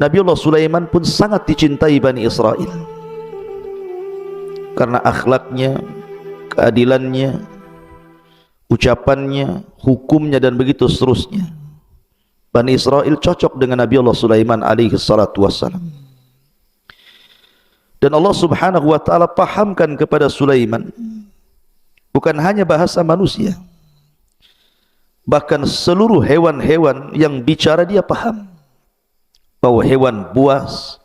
Nabiullah Sulaiman pun sangat dicintai Bani Israel karena akhlaknya, keadilannya, ucapannya, hukumnya, dan begitu seterusnya. Bani Israel cocok dengan Nabiullah Sulaiman alaihi salatu wassalam. Dan Allah subhanahu wa ta'ala pahamkan kepada Sulaiman bukan hanya bahasa manusia, bahkan seluruh hewan-hewan yang bicara dia paham. Mau hewan buas,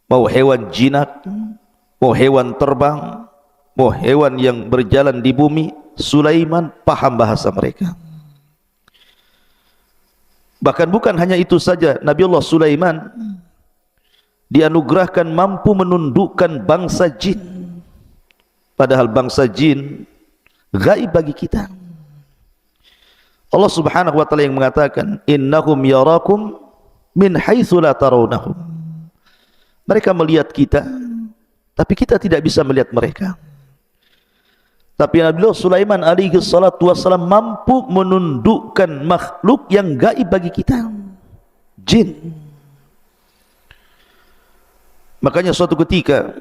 mau hewan jinak, mau hewan terbang, mau hewan yang berjalan di bumi, Sulaiman paham bahasa mereka. Bahkan bukan hanya itu saja, Nabiullah Sulaiman dianugerahkan mampu menundukkan bangsa jin, padahal bangsa jin gaib bagi kita. Allah subhanahu wa ta'ala yang mengatakan, innahum yarakum min haitsu la tarawnahum. Mereka melihat kita, tapi kita tidak bisa melihat mereka. Tapi Nabiullah Sulaiman alaihi salatu wassalam mampu menundukkan makhluk yang gaib bagi kita, jin. Makanya suatu ketika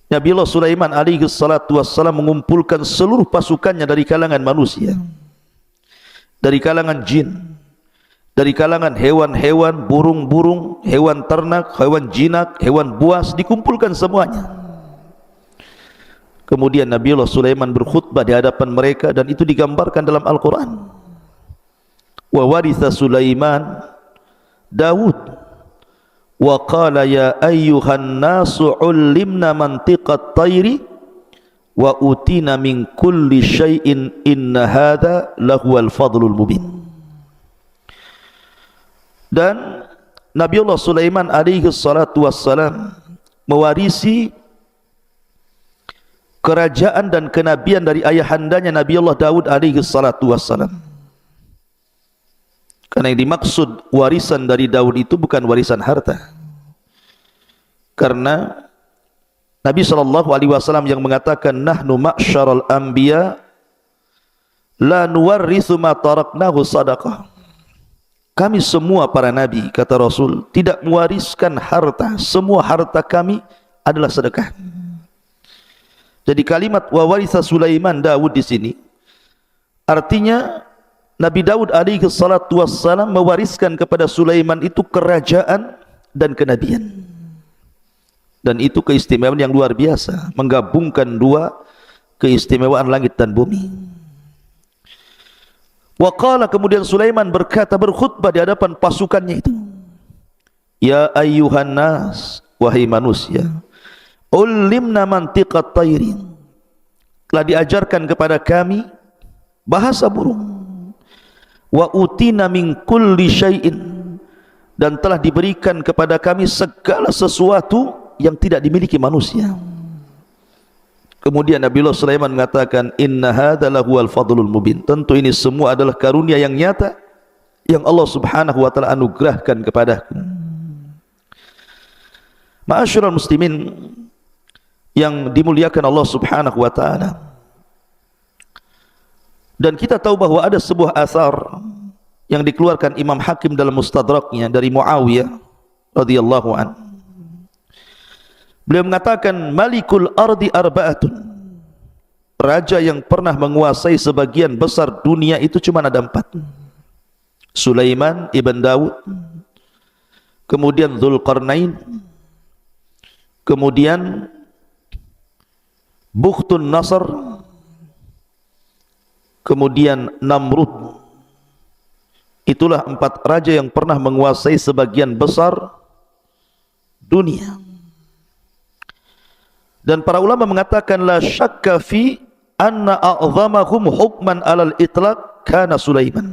Nabiullah Sulaiman alaihi salatu wassalam mengumpulkan seluruh pasukannya dari kalangan manusia, dari kalangan jin, dari kalangan hewan-hewan, burung-burung, hewan ternak, hewan jinak, hewan buas, dikumpulkan semuanya. Kemudian Nabiullah Sulaiman berkhutbah di hadapan mereka, dan itu digambarkan dalam Al-Quran. Wa waritha Sulaiman Dawud wa qala ya ayyuhan nasu ullimna mantiqat tayri wa utina min kulli syai'in inna hadha lahuwal fadlul mubin. Dan Nabiullah Sulaiman alaihi salatu wassalam mewarisi kerajaan dan kenabian dari ayahandanya Nabiullah Daud alaihi salatu wassalam. Karena yang dimaksud warisan dari Daud itu bukan warisan harta, karena Nabi SAW yang mengatakan, nahnu ma'syaral anbiya la nuwarrithu ma taraknahu sadaqah. Kami semua para nabi, kata Rasul, tidak mewariskan harta, semua harta kami adalah sedekah. Jadi kalimat wa waritha Sulaiman Daud di sini artinya Nabi Daud alaihi salatu wassalam mewariskan kepada Sulaiman itu kerajaan dan kenabian. Dan itu keistimewaan yang luar biasa, menggabungkan dua keistimewaan langit dan bumi. Wa qala, kemudian Sulaiman berkata, berkhutbah di hadapan pasukannya itu, ya ayyuhan nas, wahai manusia, ulimna mantiqat tayrin, telah diajarkan kepada kami bahasa burung, wa utina min kulli syai'in, dan telah diberikan kepada kami segala sesuatu yang tidak dimiliki manusia. Kemudian Nabiullah Sulaiman mengatakan, inna hadza lahuwal fadlul mubin, tentu ini semua adalah karunia yang nyata yang Allah subhanahu wa ta'ala anugerahkan kepadaku. Ma'asyiral muslimin yang dimuliakan Allah subhanahu wa ta'ala, dan kita tahu bahwa ada sebuah asar yang dikeluarkan Imam Hakim dalam Mustadraknya dari Muawiyah radhiyallahu an. Beliau mengatakan, malikul ardi arba'atun, raja yang pernah menguasai sebagian besar dunia itu cuma ada 4. Sulaiman ibn Daud, kemudian Dzulqarnain, kemudian Bukhtun Nasr, kemudian Namrud. Itulah 4 raja yang pernah menguasai sebagian besar dunia. Dan para ulama mengatakan, la syakka fi anna a'zamahum hukman alal itlaq kana Sulaiman.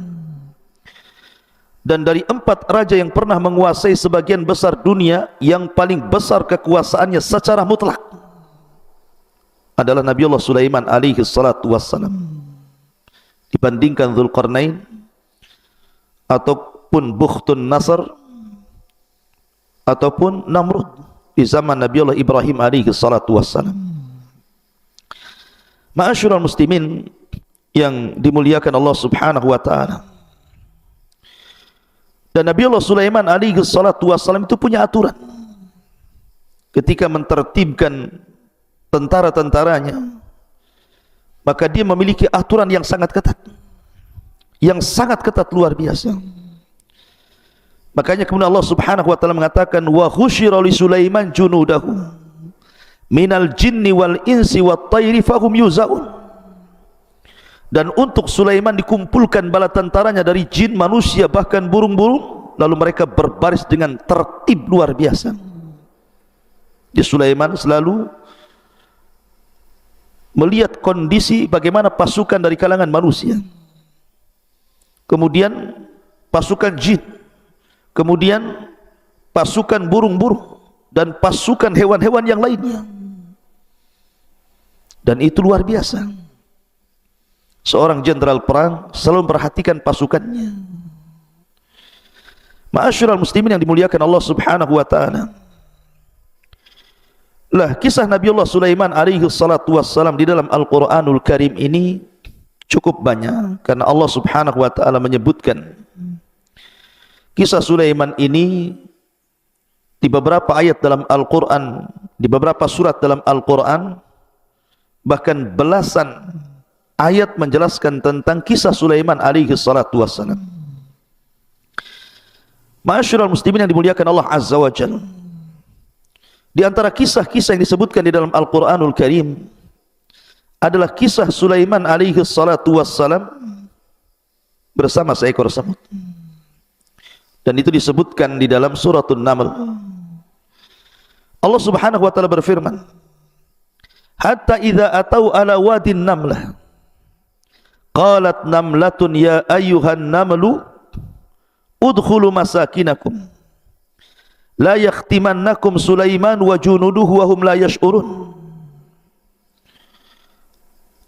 Dan dari 4 raja yang pernah menguasai sebagian besar dunia, yang paling besar kekuasaannya secara mutlak adalah Nabiullah Sulaiman alaihi salatu wassalam, dibandingkan Dzulqarnain ataupun Bukhtun Nasr ataupun Namrud di zaman Nabiullah Ibrahim alaihi salatu wassalam. Ma'asyiral muslimin yang dimuliakan Allah subhanahu wa ta'ala, Dan Nabi Allah Sulaiman alaihi salatu wassalam itu punya aturan ketika mentertibkan tentara-tentaranya, maka dia memiliki aturan yang sangat ketat, luar biasa. Makanya kemudian Allah Subhanahu wa taala mengatakan, wa khusyira li Sulaiman junudahu minal jinni wal insi wat tayri fahum yuzaun. Dan untuk Sulaiman dikumpulkan bala tentaranya dari jin, manusia, bahkan burung-burung, lalu mereka berbaris dengan tertib luar biasa. Di Sulaiman selalu melihat kondisi bagaimana pasukan dari kalangan manusia, kemudian pasukan jin, kemudian pasukan burung-burung, dan pasukan hewan-hewan yang lainnya. Dan itu luar biasa. Seorang jenderal perang selalu memperhatikan pasukannya. Ma'asyiral muslimin yang dimuliakan Allah Subhanahu wa taala. Lah, kisah Nabi Allah Sulaiman alaihi salatu wassalam di dalam Al-Quranul Karim ini cukup banyak, karena Allah Subhanahu wa taala menyebutkan kisah Sulaiman ini di beberapa ayat dalam Al-Quran, di beberapa surat dalam Al-Quran, bahkan belasan ayat menjelaskan tentang kisah Sulaiman alaihi salatu wassalam. Ma'asyiral muslimin yang dimuliakan Allah Azza wa Jalla, di antara kisah-kisah yang disebutkan di dalam Al-Quranul Karim adalah kisah Sulaiman alaihi salatu wassalam bersama seekor semut. Dan itu disebutkan di dalam suratul Naml. Allah Subhanahu wa taala berfirman, hatta idza atau ala wadin namlah qalat namlatun ya ayyuhan namlu udkhulu masakinakum la yakhtimannakum Sulaiman wa junuduhu wa hum la yash'urun.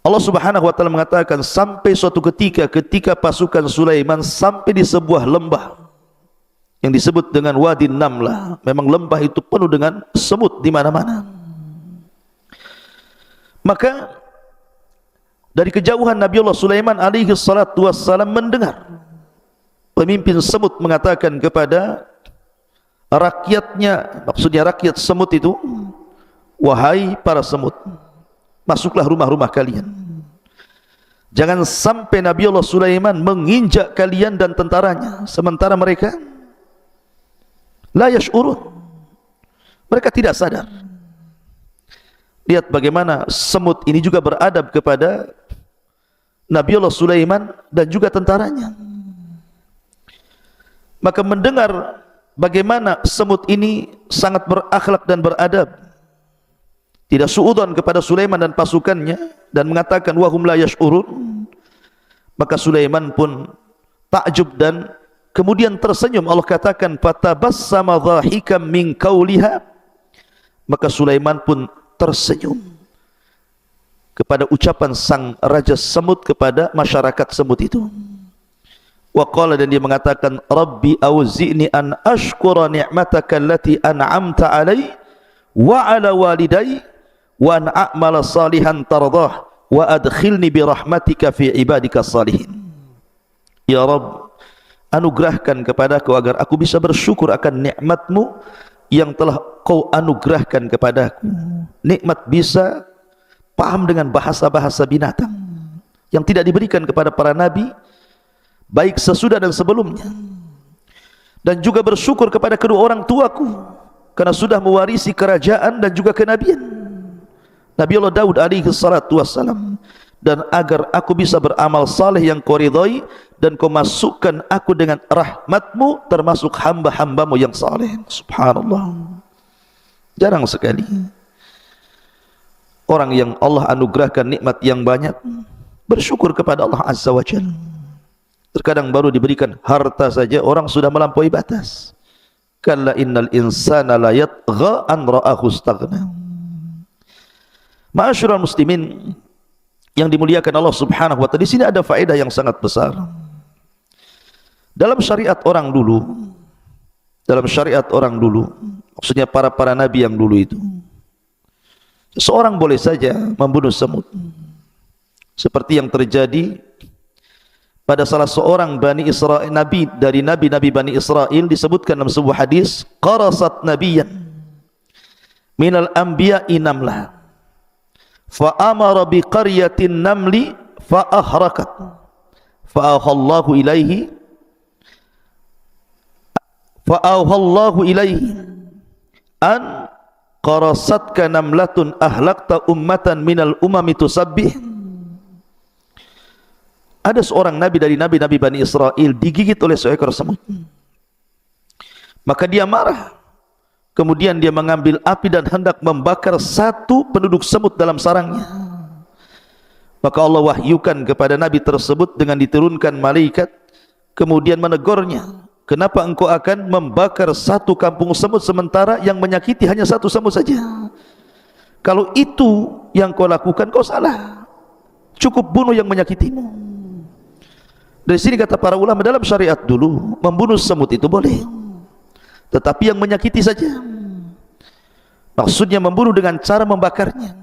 Allah Subhanahu wa taala mengatakan, sampai suatu ketika pasukan Sulaiman sampai di sebuah lembah yang disebut dengan Wadi Namlah. Memang lembah itu penuh dengan semut di mana-mana. Maka dari kejauhan Nabi Allah Sulaiman alaihi salatu wassalam mendengar pemimpin semut mengatakan kepada rakyatnya, maksudnya rakyat semut itu, wahai para semut, masuklah rumah-rumah kalian. Jangan sampai Nabi Allah Sulaiman menginjak kalian dan tentaranya, sementara mereka la yash'urun, mereka tidak sadar. Lihat bagaimana semut ini juga beradab kepada Nabi Allah Sulaiman dan juga tentaranya. Maka mendengar bagaimana semut ini sangat berakhlak dan beradab, tidak suudzon kepada Sulaiman dan pasukannya, dan mengatakan wahum la yash'urun, maka Sulaiman pun takjub dan kemudian tersenyum. Allah katakan fatabassama dhahikam min qauliha, maka Sulaiman pun tersenyum kepada ucapan sang raja semut kepada masyarakat semut itu. Wa qala, dan dia mengatakan, Rabbi auzi'ni an ashkura ni'mataka allati an'amta alai wa ala walidai wa an a'mala salihan tardah wa adkhilni bi rahmatika fi ibadika salihin. Ya Rabb, anugerahkan kepadaku agar aku bisa bersyukur akan nikmatmu yang telah kau anugerahkan kepadaku. Nikmat bisa paham dengan bahasa-bahasa binatang yang tidak diberikan kepada para nabi baik sesudah dan sebelumnya, dan juga bersyukur kepada kedua orang tuaku karena sudah mewarisi kerajaan dan juga kenabian Nabi Allah Daud alaihi salatu wassalam, dan agar aku bisa beramal saleh yang kau ridhai dan kau masukkan aku dengan rahmatmu termasuk hamba-hambamu yang saleh. Subhanallah, jarang sekali orang yang Allah anugerahkan nikmat yang banyak bersyukur kepada Allah Azza wa Jalla. Terkadang baru diberikan harta saja orang sudah melampaui batas. Kalla innal insana la yatgha an ra'ahu istaghna. Ma'asyiral muslimin yang dimuliakan Allah Subhanahu wa taala, di sini ada faedah yang sangat besar. Dalam syariat orang dulu, maksudnya para nabi yang dulu itu, seorang boleh saja membunuh semut, seperti yang terjadi pada salah seorang Bani Israel, nabi dari nabi-nabi Bani Israel, disebutkan dalam sebuah hadis, qarasat nabiyyan minal anbiya'i namlah fa amara bi qaryatin namli fa ahrakat fa auhallahu ilaihi an qarasatka namlatun ahlakta ummatan minal umami tusabbih. Ada seorang nabi dari nabi-nabi Bani Israel digigit oleh seekor semut. Maka dia marah. Kemudian dia mengambil api dan hendak membakar satu penduduk semut dalam sarangnya. Maka Allah wahyukan kepada nabi tersebut dengan diturunkan malaikat, kemudian menegurnya, kenapa engkau akan membakar satu kampung semut sementara yang menyakiti hanya satu semut saja? Kalau itu yang kau lakukan, kau salah. Cukup bunuh yang menyakitimu. Dari sini kata para ulama, dalam syariat dulu membunuh semut itu boleh, tetapi yang menyakiti saja. Maksudnya membunuh dengan cara membakarnya.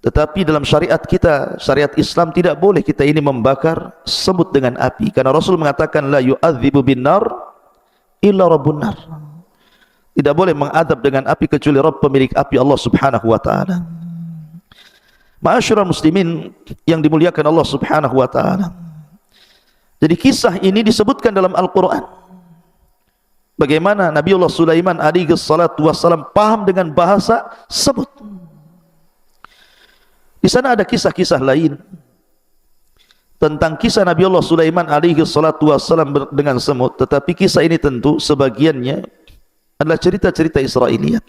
Tetapi dalam syariat kita, syariat Islam, tidak boleh kita ini membakar semut dengan api, karena Rasul mengatakan la yu'adzibu binnar illa rabbun nar. Tidak boleh mengadab dengan api kecuali Rabb pemilik api, Allah Subhanahu wa taala. Ma'asyiral muslimin yang dimuliakan Allah Subhanahu wa taala. Jadi kisah ini disebutkan dalam Al-Quran. Bagaimana Nabiullah Sulaiman alaihi salatu wassalam paham dengan bahasa semut. Di sana ada kisah-kisah lain tentang kisah Nabiullah Sulaiman alaihi salatu wassalam dengan semut. Tetapi kisah ini tentu sebagiannya adalah cerita-cerita Israiliyat,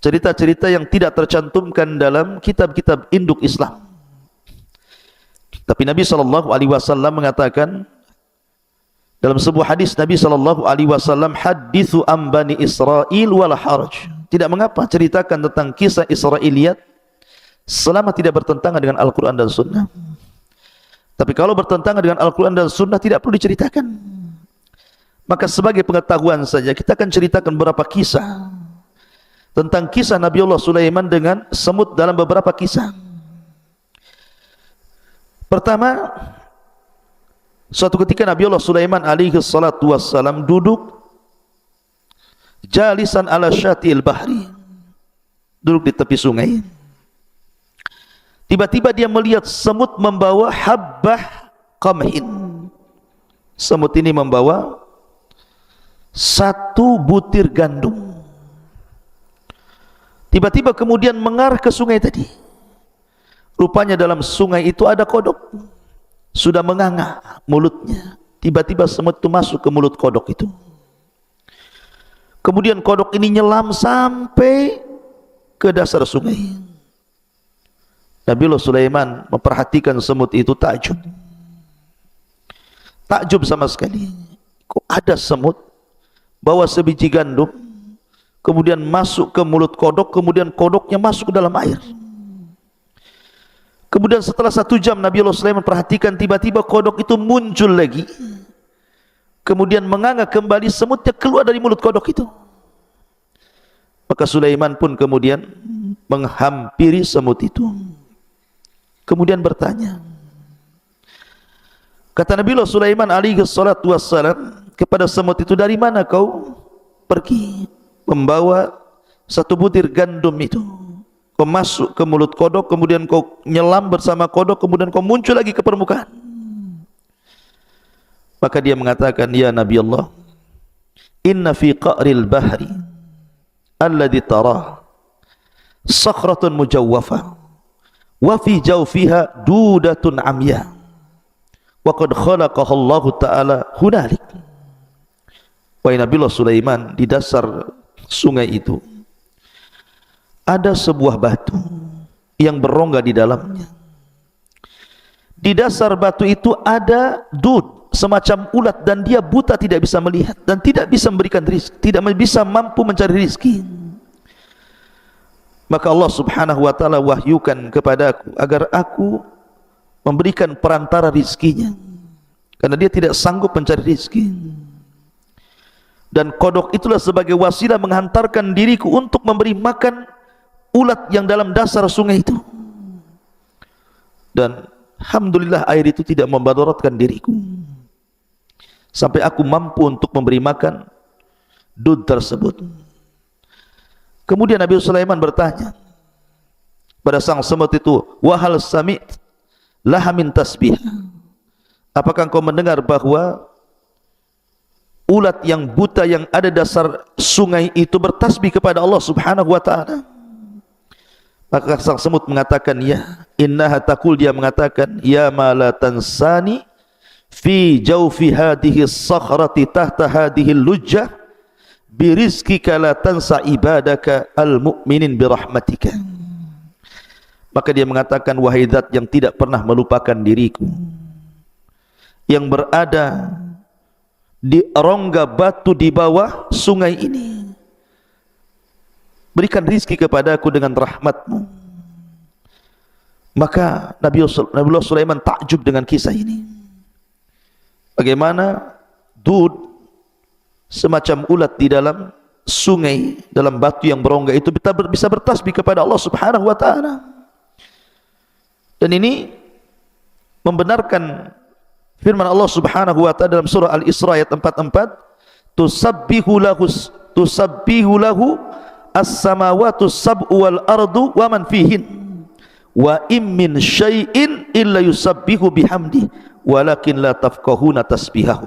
cerita-cerita yang tidak tercantumkan dalam kitab-kitab induk Islam. Tapi Nabi SAW mengatakan dalam sebuah hadis, Nabi SAW, hadithu am bani Israel wala haraj. Tidak mengapa ceritakan tentang kisah Israiliyat selama tidak bertentangan dengan Al-Quran dan Sunnah. Tapi kalau bertentangan dengan Al-Quran dan Sunnah, tidak perlu diceritakan. Maka sebagai pengetahuan saja, kita akan ceritakan beberapa kisah tentang kisah Nabiullah Sulaiman dengan semut dalam beberapa kisah. Pertama, suatu ketika Nabiullah Sulaiman alaihi salatu wassalam duduk jalisan ala syatil bahri, duduk di tepi sungai. Tiba-tiba dia melihat semut membawa habbah qamhin. Semut ini membawa satu butir gandum. Tiba-tiba kemudian mengarah ke sungai tadi. Rupanya dalam sungai itu ada kodok, sudah menganga mulutnya. Tiba-tiba semut itu masuk ke mulut kodok itu. Kemudian kodok ini nyelam sampai ke dasar sungai. Nabiullah Sulaiman memperhatikan semut itu, takjub. Takjub sama sekali. Kok ada semut bawa sebiji gandum, kemudian masuk ke mulut kodok, kemudian kodoknya masuk ke dalam air. Kemudian setelah 1 jam Nabiullah Sulaiman perhatikan, tiba-tiba kodok itu muncul lagi. Kemudian menganga kembali, semutnya keluar dari mulut kodok itu. Maka Sulaiman pun kemudian menghampiri semut itu. Kemudian bertanya. Kata Nabiullah Sulaiman alaihi salatu wassalam kepada semut itu, dari mana kau pergi membawa satu butir gandum itu? Kau masuk ke mulut kodok, kemudian kau nyelam bersama kodok, kemudian kau muncul lagi ke permukaan. Maka dia mengatakan, ya Nabi Allah, inna fi qa'ril bahri alladhi tarah sakhratun mujawwafa wa fi jawfiha dudatun amya wa qad khalaqaha Allah Ta'ala hunalik. Wahai Nabi Allah Sulaiman, di dasar sungai itu ada sebuah batu yang berongga di dalamnya. Di dasar batu itu ada dud, semacam ulat, dan dia buta, tidak bisa melihat dan tidak bisa memberikan rizki, tidak bisa mampu mencari rizki. Maka Allah Subhanahu wa ta'ala wahyukan kepadaku agar aku memberikan perantara rizkinya, karena dia tidak sanggup mencari rizki. Dan kodok itulah sebagai wasilah menghantarkan diriku untuk memberi makan ulat yang dalam dasar sungai itu. Dan alhamdulillah air itu tidak memadaratkan diriku, sampai aku mampu untuk memberi makan dud tersebut. Kemudian Nabi Sulaiman bertanya pada sang semut itu, wahal sami' laha min tasbih, apakah engkau mendengar bahwa ulat yang buta yang ada dasar sungai itu bertasbih kepada Allah Subhanahu wa ta'ala? Maka sang semut mengatakan, ya. Innaha taqul, dia mengatakan, ya ma la tansani fi jawfi hadhihi as-sakhrati tahta hadhihi al-lujjah birizqika la tansa ibadaka al-mu'minin birahmatika. Maka dia mengatakan, wahai zat yang tidak pernah melupakan diriku, yang berada di rongga batu di bawah sungai ini, berikan rizki kepadaku dengan rahmatmu. Maka Nabiullah Sulaiman takjub dengan kisah ini. Bagaimana dud, semacam ulat di dalam sungai, dalam batu yang berongga itu bisa bertasbih kepada Allah Subhanahu wa ta'ala. Dan ini membenarkan firman Allah Subhanahu wa ta'ala dalam surah Al-Isra ayat 44, tusabbihu lahu as-samawatu sab'u wal ardu wa man fihin wa im min syai'in illa yusabbihu bihamdi walakin la tafqahuna tasbihahum.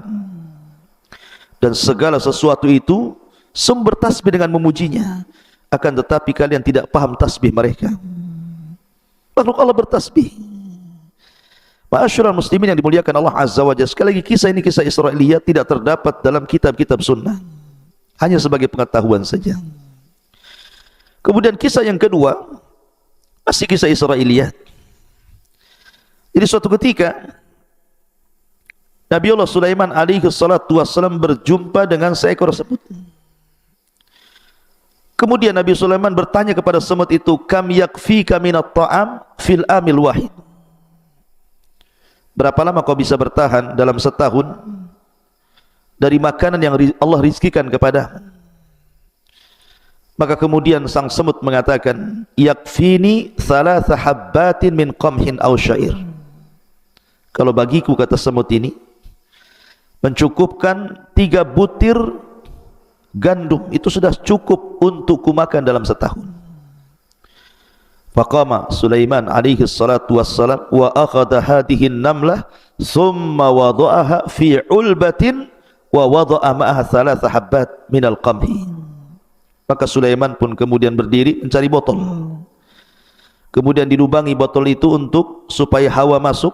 Dan segala sesuatu itu sumber tasbih dengan memujinya, akan tetapi kalian tidak paham tasbih mereka. Makhluk Allah bertasbih. Ma'asyiral muslimin yang dimuliakan Allah Azza wa Jalla, sekali lagi kisah ini kisah Israiliyat, tidak terdapat dalam kitab-kitab sunnah, hanya sebagai pengetahuan saja. Kemudian kisah yang kedua masih kisah Israiliyat. Jadi suatu ketika Nabiullah Sulaiman alaihi salatu wassalam berjumpa dengan seekor semut. Kemudian Nabi Sulaiman bertanya kepada semut itu, kam yakfika minat ta'am fil amil wahid, berapa lama kau bisa bertahan dalam setahun dari makanan yang Allah rizkikan kepada? Maka kemudian sang semut mengatakan, yakfini thalatha habbatin min qamhin aw syair, kalau bagiku, kata semut ini, mencukupkan 3 butir gandum, itu sudah cukup untuk kumakan dalam setahun. Faqama Sulaiman alaihi salatu wassalam wa akhadha hadhihi an-namlah thumma wada'aha fi ulbatin wa wada'a ma'aha thalatha habbat minal qamhi. Maka Sulaiman pun kemudian berdiri mencari botol, kemudian dilubangi botol itu untuk supaya hawa masuk,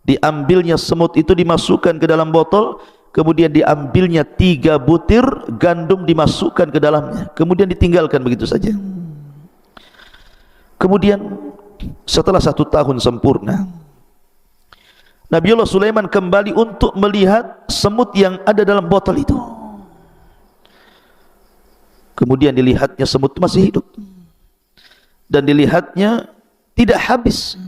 diambilnya semut itu dimasukkan ke dalam botol, kemudian diambilnya 3 butir gandum dimasukkan ke dalamnya, kemudian ditinggalkan begitu saja. Kemudian setelah 1 tahun sempurna, Nabiullah Sulaiman kembali untuk melihat semut yang ada dalam botol itu. Kemudian dilihatnya semut masih hidup, dan dilihatnya tidak habis.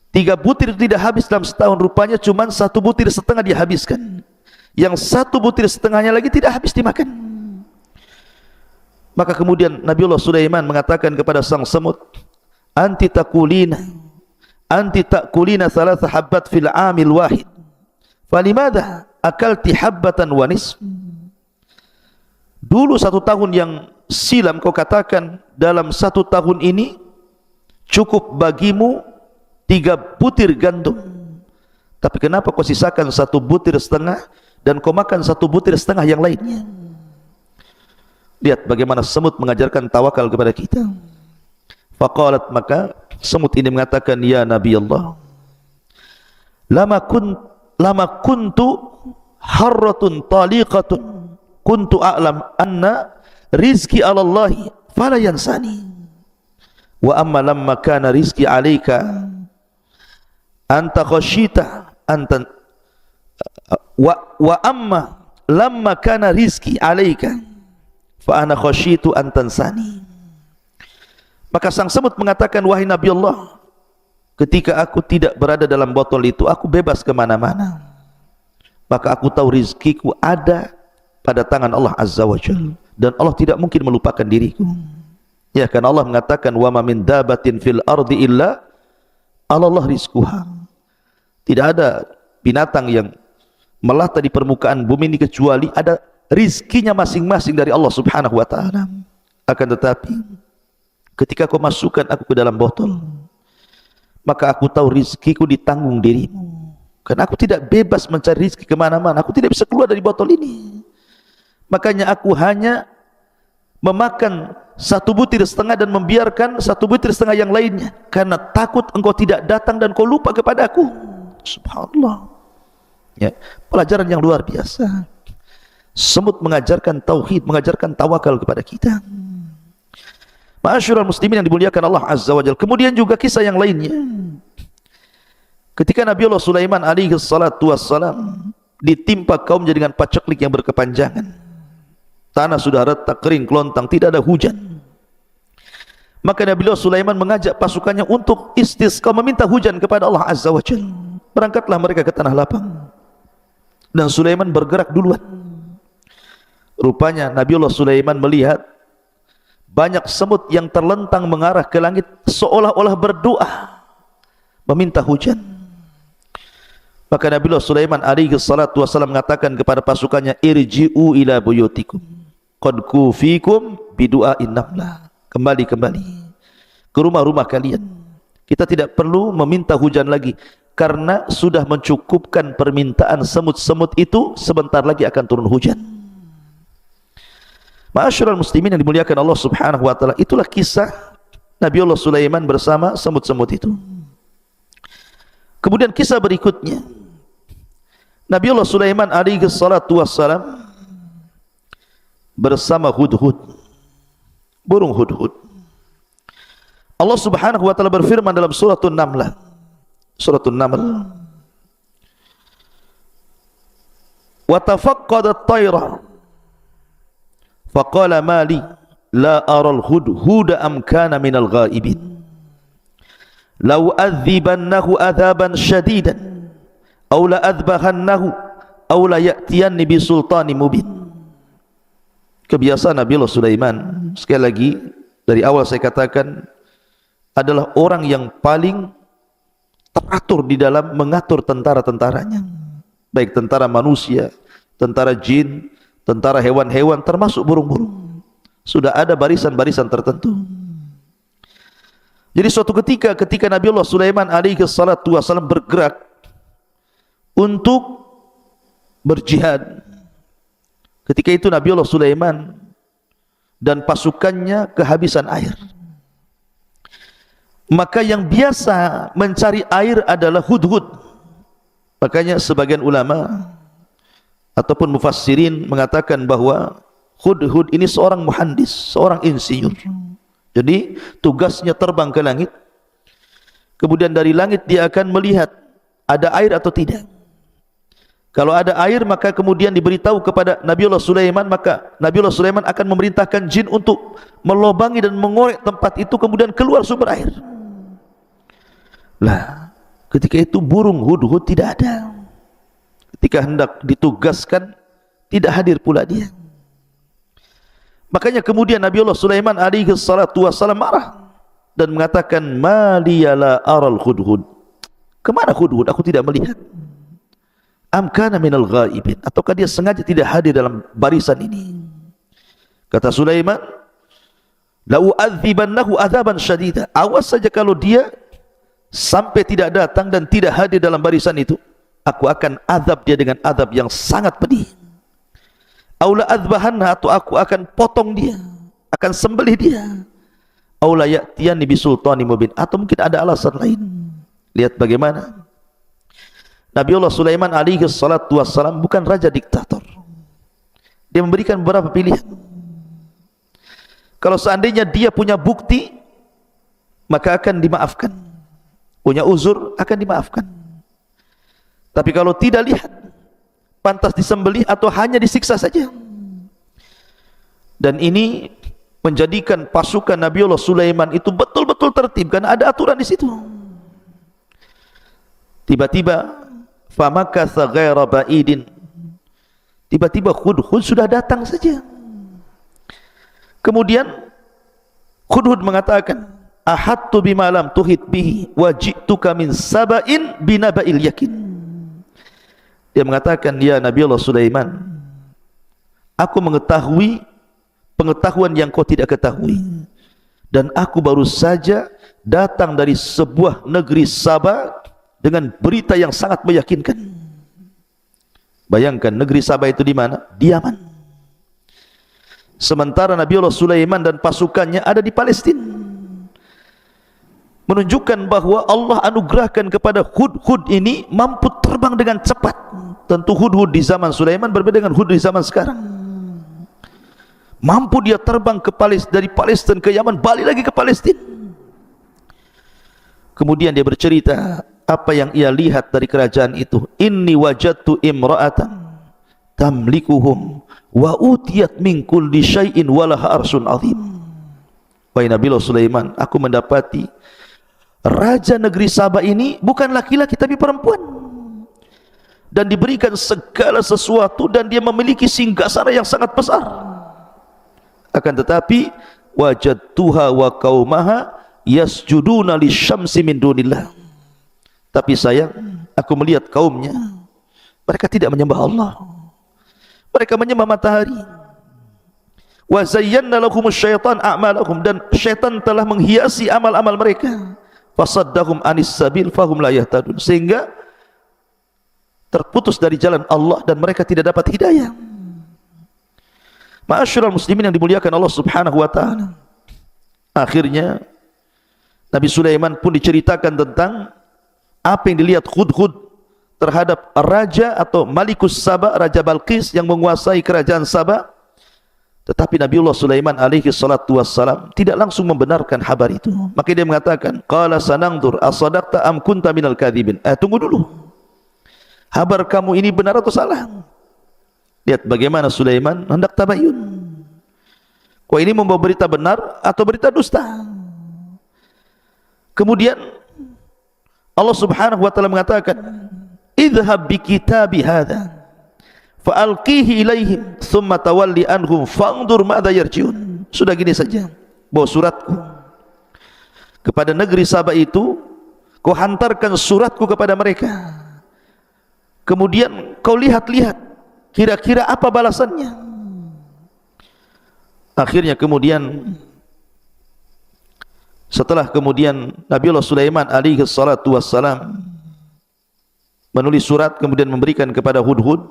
3 butir itu tidak habis dalam setahun, rupanya cuma 1 butir setengah dihabiskan, yang 1 butir setengahnya lagi tidak habis dimakan. Maka kemudian Nabiullah Sulaiman mengatakan kepada sang semut, anti takulina thalatha habbat fil amil wahid, falimadha akalti habbatan wa nisf? Dulu 1 tahun yang silam kau katakan dalam 1 tahun ini cukup bagimu 3 butir gandum, tapi kenapa kau sisakan 1 butir setengah dan kau makan 1 butir setengah yang lainnya? Lihat bagaimana semut mengajarkan tawakal kepada kita. Faqalat, maka semut ini mengatakan, ya Nabi Allah, lama kuntu harratun taliqatun kuntu a'lam anna rizki ala Allahi fala yansani, wa amma lamma kana rizki alaika anta khashita anta wa amma lamma kana rizki alaika fa ana khashitu an tansani. Maka sang semut mengatakan, wahai Nabi Allah, ketika aku tidak berada dalam botol itu, aku bebas kemana-mana, maka aku tahu rizkiku ada pada tangan Allah Azza wa Jalla, dan Allah tidak mungkin melupakan diriku. Ya, karena Allah mengatakan, wa ma min dabatin fil ardi illa Allah rizquha. Tidak ada binatang yang melata di permukaan bumi ini kecuali ada rizkinya masing-masing dari Allah Subhanahu wa taala. Akan tetapi ketika kau masukkan aku ke dalam botol, maka aku tahu rizkiku ditanggung dirimu. Karena aku tidak bebas mencari rizki kemana-mana. Aku tidak bisa keluar dari botol ini. Makanya aku hanya memakan 1 butir setengah dan membiarkan 1 butir setengah yang lainnya, karena takut engkau tidak datang dan kau lupa kepadaku. Subhanallah. Ya, pelajaran yang luar biasa. Semut mengajarkan tauhid, mengajarkan tawakal kepada kita. Ma'asyiral muslimin yang dimuliakan Allah Azza wa Jalla. Kemudian juga kisah yang lainnya. Ketika Nabi Allah Sulaiman alaihi salatu wassalam ditimpa kaumnya dengan paceklik yang berkepanjangan. Tanah sudah retak, kering, kelontang, tidak ada hujan. Maka Nabi Allah Sulaiman mengajak pasukannya untuk istisqa, meminta hujan kepada Allah Azza wa Jalla. Berangkatlah mereka ke tanah lapang. Dan Sulaiman bergerak duluan. Rupanya Nabi Allah Sulaiman melihat banyak semut yang terlentang mengarah ke langit, seolah-olah berdoa meminta hujan. Maka Nabi Allah Sulaiman alaihi salatu wasallam mengatakan kepada pasukannya, irji'u ila buyutikum qad kufikum bidu'ain namlah. Kembali ke rumah-rumah kalian. Kita tidak perlu meminta hujan lagi, karena sudah mencukupkan permintaan semut-semut itu. Sebentar lagi akan turun hujan. Ma'asyiral muslimin yang dimuliakan Allah Subhanahu wa taala, itulah kisah Nabi Allah Sulaiman bersama semut-semut itu. Kemudian kisah berikutnya, Nabi Allah Sulaiman alaihi salatu wassalam bersama hudhud, burung hudhud. Allah Subhanahu wa taala berfirman dalam suratul Naml, wa tafaqqada at-tayra faqala ma li la ara al-hudhuda am kana min al-ghaibin law adhibannahu adhaban shadidan aw la adbahannahu aw la ya'tiyanni bi sultanin mubin. Kebiasaan Nabi Allah Sulaiman, sekali lagi dari awal saya katakan, adalah orang yang paling teratur di dalam mengatur tentara-tentaranya, baik tentara manusia, tentara jin, tentara hewan-hewan, termasuk burung-burung. Sudah ada barisan-barisan tertentu. Jadi suatu ketika Nabi Allah Sulaiman alaihi salatu wasallam bergerak untuk berjihad, ketika itu Nabi Allah Sulaiman dan pasukannya kehabisan air. Maka yang biasa mencari air adalah hudhud. Makanya sebagian ulama ataupun mufassirin mengatakan bahwa hudhud ini seorang muhandis, seorang insinyur. Jadi tugasnya terbang ke langit, kemudian dari langit dia akan melihat ada air atau tidak. Kalau ada air, maka kemudian diberitahu kepada Nabi Allah Sulaiman, maka Nabi Allah Sulaiman akan memerintahkan jin untuk melobangi dan mengorek tempat itu, kemudian keluar sumber air. Lah, ketika itu burung hudhud tidak ada. Ketika hendak ditugaskan, tidak hadir pula dia. Makanya kemudian Nabi Allah Sulaiman alaihi salatu wassalam marah dan mengatakan, ma liyala aral hudhud. Kemana hudhud? Aku tidak melihat. Am kana minal ghaibin, ataukah dia sengaja tidak hadir dalam barisan ini? Kata Sulaiman, la u'adzibannahu adzaban syadida. Awas saja kalau dia sampai tidak datang dan tidak hadir dalam barisan itu, aku akan azab dia dengan azab yang sangat pedih. Aula adzbahanna, atau aku akan potong dia, akan sembelih dia. Aula ya'tiyanni bisultanin mubin, atau mungkin ada alasan lain. Lihat bagaimana Nabi Allah Sulaiman alaihi salatu wassalam bukan raja diktator. Dia memberikan beberapa pilihan. Kalau seandainya dia punya bukti, maka akan dimaafkan. Punya uzur, akan dimaafkan. Tapi kalau tidak, lihat, pantas disembelih atau hanya disiksa saja. Dan ini menjadikan pasukan Nabi Allah Sulaiman itu betul-betul tertib, karena ada aturan di situ. Tiba-tiba famakatha ghaira ba'idin, tiba-tiba hudhud sudah datang saja. Kemudian hudhud mengatakan, ahattu bima lam tuhit bihi wa ji'tuka min saba'in binaba'il yakin. Dia mengatakan, ya Nabi Allah Sulaiman, aku mengetahui pengetahuan yang kau tidak ketahui, dan aku baru saja datang dari sebuah negeri Saba dengan berita yang sangat meyakinkan. Bayangkan, negeri Saba itu di mana? Di Yaman. Sementara Nabi Allah Sulaiman dan pasukannya ada di Palestina. Menunjukkan bahwa Allah anugerahkan kepada Hudhud ini mampu terbang dengan cepat. Tentu Hudhud di zaman Sulaiman berbeda dengan Hudhud di zaman sekarang. Mampu dia terbang ke dari Palestina ke Yaman, balik lagi ke Palestina. Kemudian dia bercerita apa yang ia lihat dari kerajaan itu. Inni wajadtu imra'atan tamlikuhum wa utiyat min kulli syai'in walaha arsun azim. Wahai Nabi Sulaiman, aku mendapati raja negeri Saba ini bukan laki-laki tapi perempuan, dan diberikan segala sesuatu, dan dia memiliki singgasana yang sangat besar. Akan tetapi wajadtuha wa qaumaha yasjuduna lisyamsi min dunillah. Tapi sayang, aku melihat kaumnya, mereka tidak menyembah Allah, mereka menyembah matahari. Wa zayyana lahumus syaitan a'malahum, dan syaitan telah menghiasi amal-amal mereka. Fasaddahum anis sabil fahum la yahtadun, sehingga terputus dari jalan Allah dan mereka tidak dapat hidayah. Ma'asyiral muslimin yang dimuliakan Allah Subhanahu wa taala. Akhirnya Nabi Sulaiman pun diceritakan tentang apa yang dilihat Hudhud terhadap raja atau Malikus Saba, Raja Balqis yang menguasai kerajaan Saba. Tetapi Nabiullah Sulaiman alaihi salatu wassalam tidak langsung membenarkan kabar itu. Maka dia mengatakan, qala sananzur asadaqta am kunta minal kadhibin. Tunggu dulu, kabar kamu ini benar atau salah? Lihat bagaimana Sulaiman hendak tabayun. Kau ini membawa berita benar atau berita dusta? Kemudian Allah Subhanahu wa taala mengatakan, idhhab bi kitabi hadza fa'alqihi ilaihim thumma tawalli anhum fa'ndur ma'adha yarji'un. Sudah gini saja, bawa suratku kepada negeri Saba itu, kau hantarkan suratku kepada mereka, kemudian kau lihat-lihat kira-kira apa balasannya. Akhirnya kemudian setelah kemudian Nabiullah Sulaiman alaihi salatu wassalam menulis surat kemudian memberikan kepada Hudhud.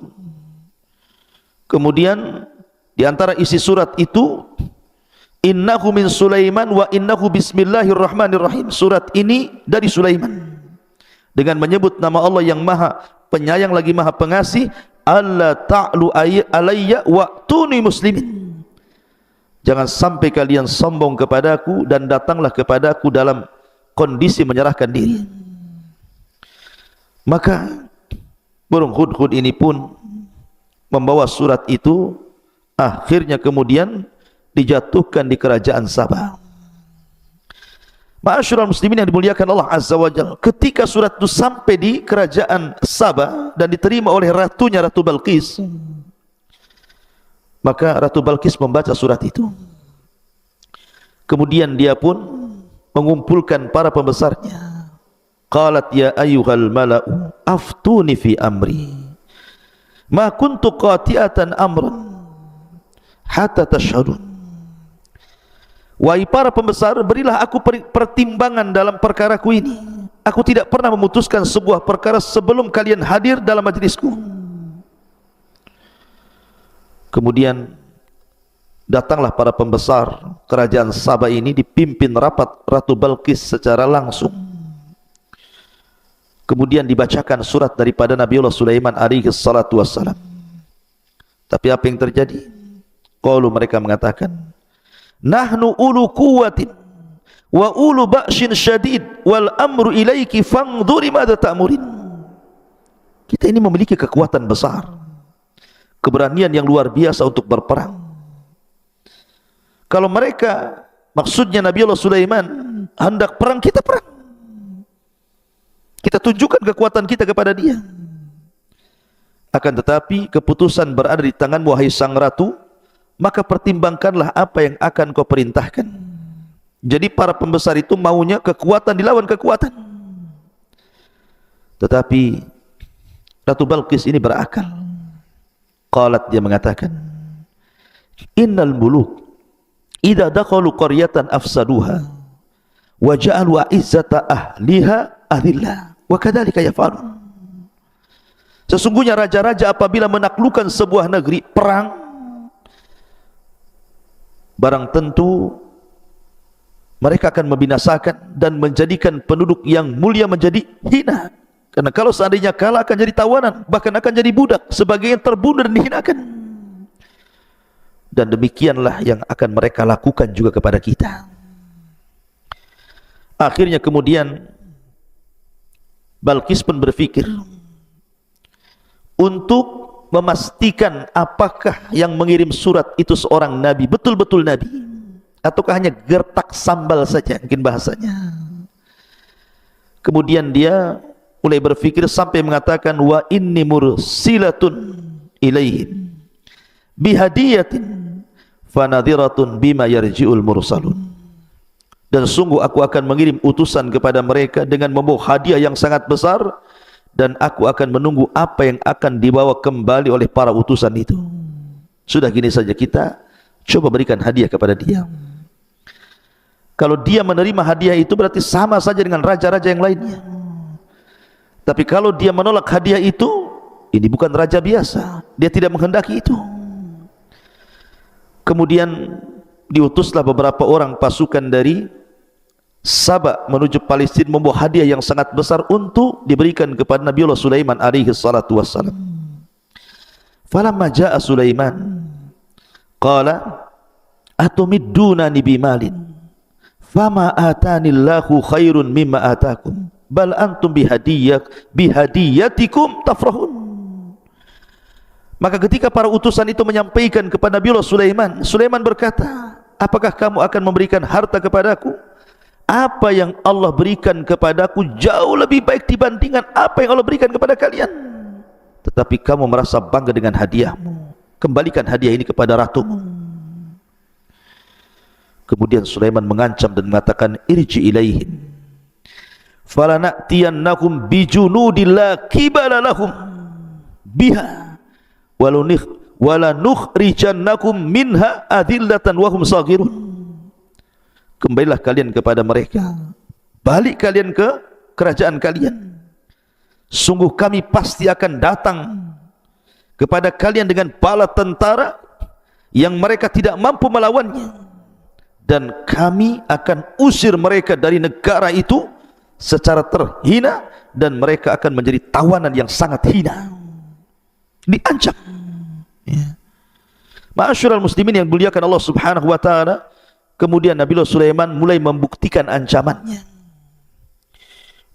Kemudian di antara isi surat itu, innahu min Sulaiman wa innahu bismillahirrahmanirrahim. Surat ini dari Sulaiman dengan menyebut nama Allah yang Maha Penyayang lagi Maha Pengasih. Alla ta'lu alayya wa'tuni muslimin. Jangan sampai kalian sombong kepadaku dan datanglah kepadaku dalam kondisi menyerahkan diri. Maka burung Hudhud ini pun membawa surat itu, akhirnya kemudian dijatuhkan di kerajaan Saba. Ma'asyiral muslimin yang dimuliakan Allah Azza wa Jalla, ketika surat itu sampai di kerajaan Saba dan diterima oleh ratunya, Ratu Balqis, maka Ratu Balqis membaca surat itu. Kemudian dia pun mengumpulkan para pembesarnya. Qalat ya ayyuhal mala'u aftuni fi amri ma kuntu qati'atan amran hatta tashhadun. Wahai para pembesar, berilah aku pertimbangan dalam perkaraku ini. Aku tidak pernah memutuskan sebuah perkara sebelum kalian hadir dalam majlisku. Kemudian datanglah para pembesar kerajaan Saba ini, dipimpin rapat Ratu Balqis secara langsung. Kemudian dibacakan surat daripada Nabiullah Sulaiman alaihi salatu wassalam. Tapi apa yang terjadi? Qalu, mereka mengatakan, nahnu ulu quwwatin wa ulu ba'shin syadid wal amru ilaiki fangduri madza ta'murin. Kita ini memiliki kekuatan besar, keberanian yang luar biasa untuk berperang. Kalau mereka, maksudnya Nabiullah Sulaiman, hendak perang, kita perang. Kita tunjukkan kekuatan kita kepada dia. Akan tetapi keputusan berada di tanganmu wahai sang ratu, maka pertimbangkanlah apa yang akan kau perintahkan. Jadi para pembesar itu maunya kekuatan dilawan kekuatan. Tetapi Ratu Balqis ini berakal. Qalat, dia mengatakan, innal muluk idza dakhalu qaryatan afsaduha wa ja'alu izzata ahliha adillah wa kadzalika yaf'alun. Sesungguhnya raja-raja apabila menaklukkan sebuah negeri perang, barang tentu mereka akan membinasakan dan menjadikan penduduk yang mulia menjadi hina. Karena kalau seandainya kalah akan jadi tawanan, bahkan akan jadi budak, sebagai yang terbunuh dan dihinakan. Dan demikianlah yang akan mereka lakukan juga kepada kita. Akhirnya kemudian Balqis pun berpikir untuk memastikan apakah yang mengirim surat itu seorang nabi, betul-betul nabi, ataukah hanya gertak sambal saja, mungkin bahasanya. Kemudian dia mulai berpikir sampai mengatakan, wa inni mursilatun ilaihim bihadiyatin fanadhiratun bima yarji'ul mursalun. Dan sungguh aku akan mengirim utusan kepada mereka dengan membawa hadiah yang sangat besar, dan aku akan menunggu apa yang akan dibawa kembali oleh para utusan itu. Sudah gini saja, kita coba berikan hadiah kepada dia. Kalau dia menerima hadiah itu berarti sama saja dengan raja-raja yang lainnya. Tapi kalau dia menolak hadiah itu, ini bukan raja biasa, dia tidak menghendaki itu. Kemudian diutuslah beberapa orang pasukan dari Saba menuju Palestina membawa hadiah yang sangat besar untuk diberikan kepada Nabiullah Sulaiman alaihi salatu wassalam. Falamma jaa Sulaiman qala atumiddunani bimalin fama atanillahu khairun mimma atakum bal antum bihadiyatikum tafrahun. Maka ketika para utusan itu menyampaikan kepada Nabiullah Sulaiman, Sulaiman berkata, apakah kamu akan memberikan harta kepadaku? Apa yang Allah berikan kepadaku jauh lebih baik dibandingkan apa yang Allah berikan kepada kalian. Tetapi kamu merasa bangga dengan hadiahmu, kembalikan hadiah ini kepada ratumu. Kemudian Sulaiman mengancam dan mengatakan, irji ilaihim falana'tiyannakum bijunudin la kibala lahum biha walanukhrijannakum minha adillatan wahum saghirun. Kembalilah kalian kepada mereka, balik kalian ke kerajaan kalian. Sungguh kami pasti akan datang kepada kalian dengan bala tentara yang mereka tidak mampu melawannya, dan kami akan usir mereka dari negara itu secara terhina, dan mereka akan menjadi tawanan yang sangat hina. Diancam. Ya. Ma'asyiral muslimin yang dimuliakan Allah Subhanahu wa taala, kemudian Nabiullah Sulaiman mulai membuktikan ancamannya.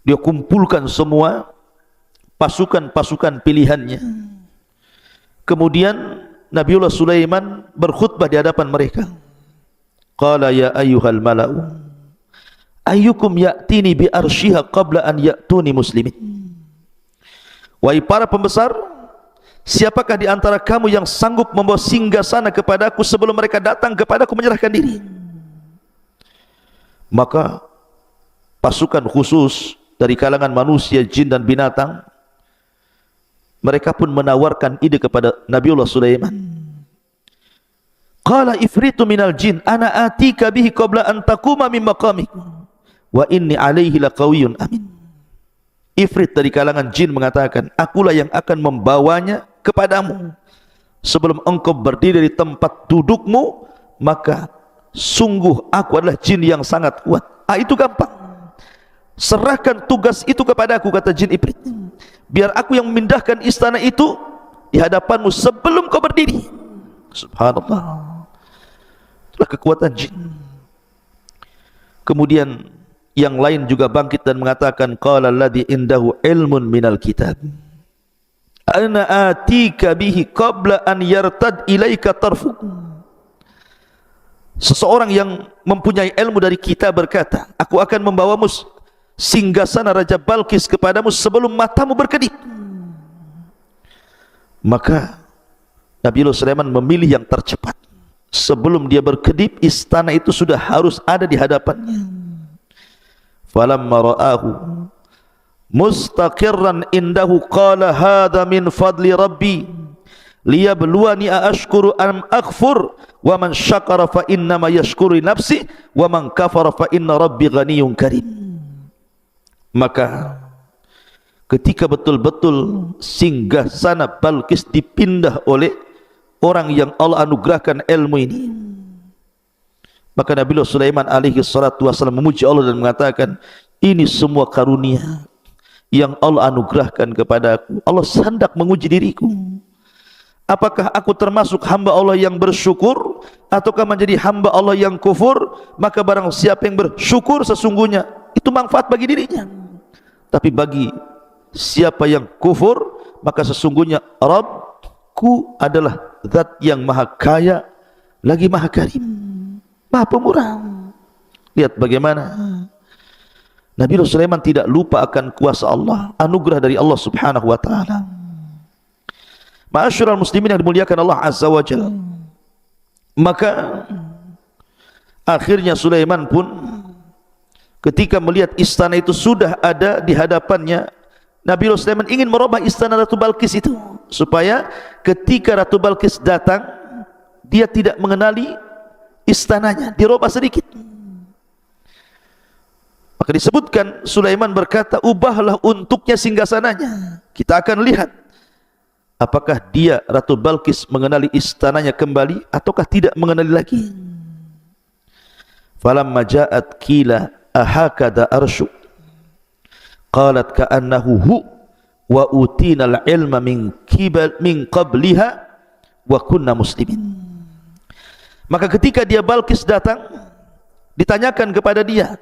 Dia kumpulkan semua pasukan-pasukan pilihannya. Kemudian Nabiullah Sulaiman berkhutbah di hadapan mereka. Qala ya ayyuhal mala'u ayyukum ya'tini bi arsyiha qabla an ya'tuni muslimin. Wahai para pembesar, siapakah di antara kamu yang sanggup membawa singgasana kepadaku sebelum mereka datang kepadaku menyerahkan diri? Maka pasukan khusus dari kalangan manusia, jin dan binatang, mereka pun menawarkan ide kepada Nabiullah Sulaiman. Qala ifritu minal jin ana atika bihi qabla an taquma min maqamik wa inni alaihi laqawiyyun amin. Ifrit dari kalangan jin mengatakan, akulah yang akan membawanya kepadamu sebelum engkau berdiri dari tempat dudukmu, maka sungguh aku adalah jin yang sangat kuat. Itu gampang, serahkan tugas itu kepadaku, kata jin Ifrit, biar aku yang memindahkan istana itu di hadapanmu sebelum kau berdiri. Subhanallah, itulah kekuatan jin. Kemudian yang lain juga bangkit dan mengatakan, qala alladhi indahu ilmun minal kitab ana atika bihi qabla an yartad ilaika tarfuk. Seseorang yang mempunyai ilmu dari kita berkata, aku akan membawamu singgasana Raja Balqis kepadamu sebelum matamu berkedip. Maka Nabiullah Sulaiman memilih yang tercepat, sebelum dia berkedip, istana itu sudah harus ada di hadapannya. Falamma ra'ahu mustaqirran indahu qala hadha min fadli rabbi liyabluwani aashkuru am akfur wa man syakara fa innama yashkuru nafsi wa man kafara fa inna rabbi ghaniyyun karim. Maka ketika betul-betul singgah sana Balqis dipindah oleh orang yang Allah anugerahkan ilmu ini, maka Nabi Sulaiman alaihi salatu wasallam memuji Allah dan mengatakan, ini semua karunia yang Allah anugerahkan kepadaku. Allah hendak menguji diriku, apakah aku termasuk hamba Allah yang bersyukur ataukah menjadi hamba Allah yang kufur. Maka barang siapa yang bersyukur, sesungguhnya itu manfaat bagi dirinya, tapi bagi siapa yang kufur, maka sesungguhnya Rabbku adalah Zat yang maha kaya lagi maha karim, maha pemurah. Lihat bagaimana Nabi Sulaiman tidak lupa akan kuasa Allah, anugerah dari Allah subhanahu wa ta'ala. Ma'asyiral muslimin yang dimuliakan Allah azza wa jalla, maka akhirnya Sulaiman pun ketika melihat istana itu sudah ada di hadapannya, Nabi Sulaiman ingin merubah istana Ratu Balqis itu, supaya ketika Ratu Balqis datang, dia tidak mengenali istananya, dirubah sedikit. Maka disebutkan Sulaiman berkata, ubahlah untuknya singgasananya. Kita akan lihat apakah dia Ratu Balqis mengenali istananya kembali ataukah tidak mengenali lagi. Falamma ja'at qila ahakada arsyuk qalat ka'annahu hu wa utina al-ilma min qabliha wa kunna muslimin. Maka ketika dia Balqis datang, ditanyakan kepada dia,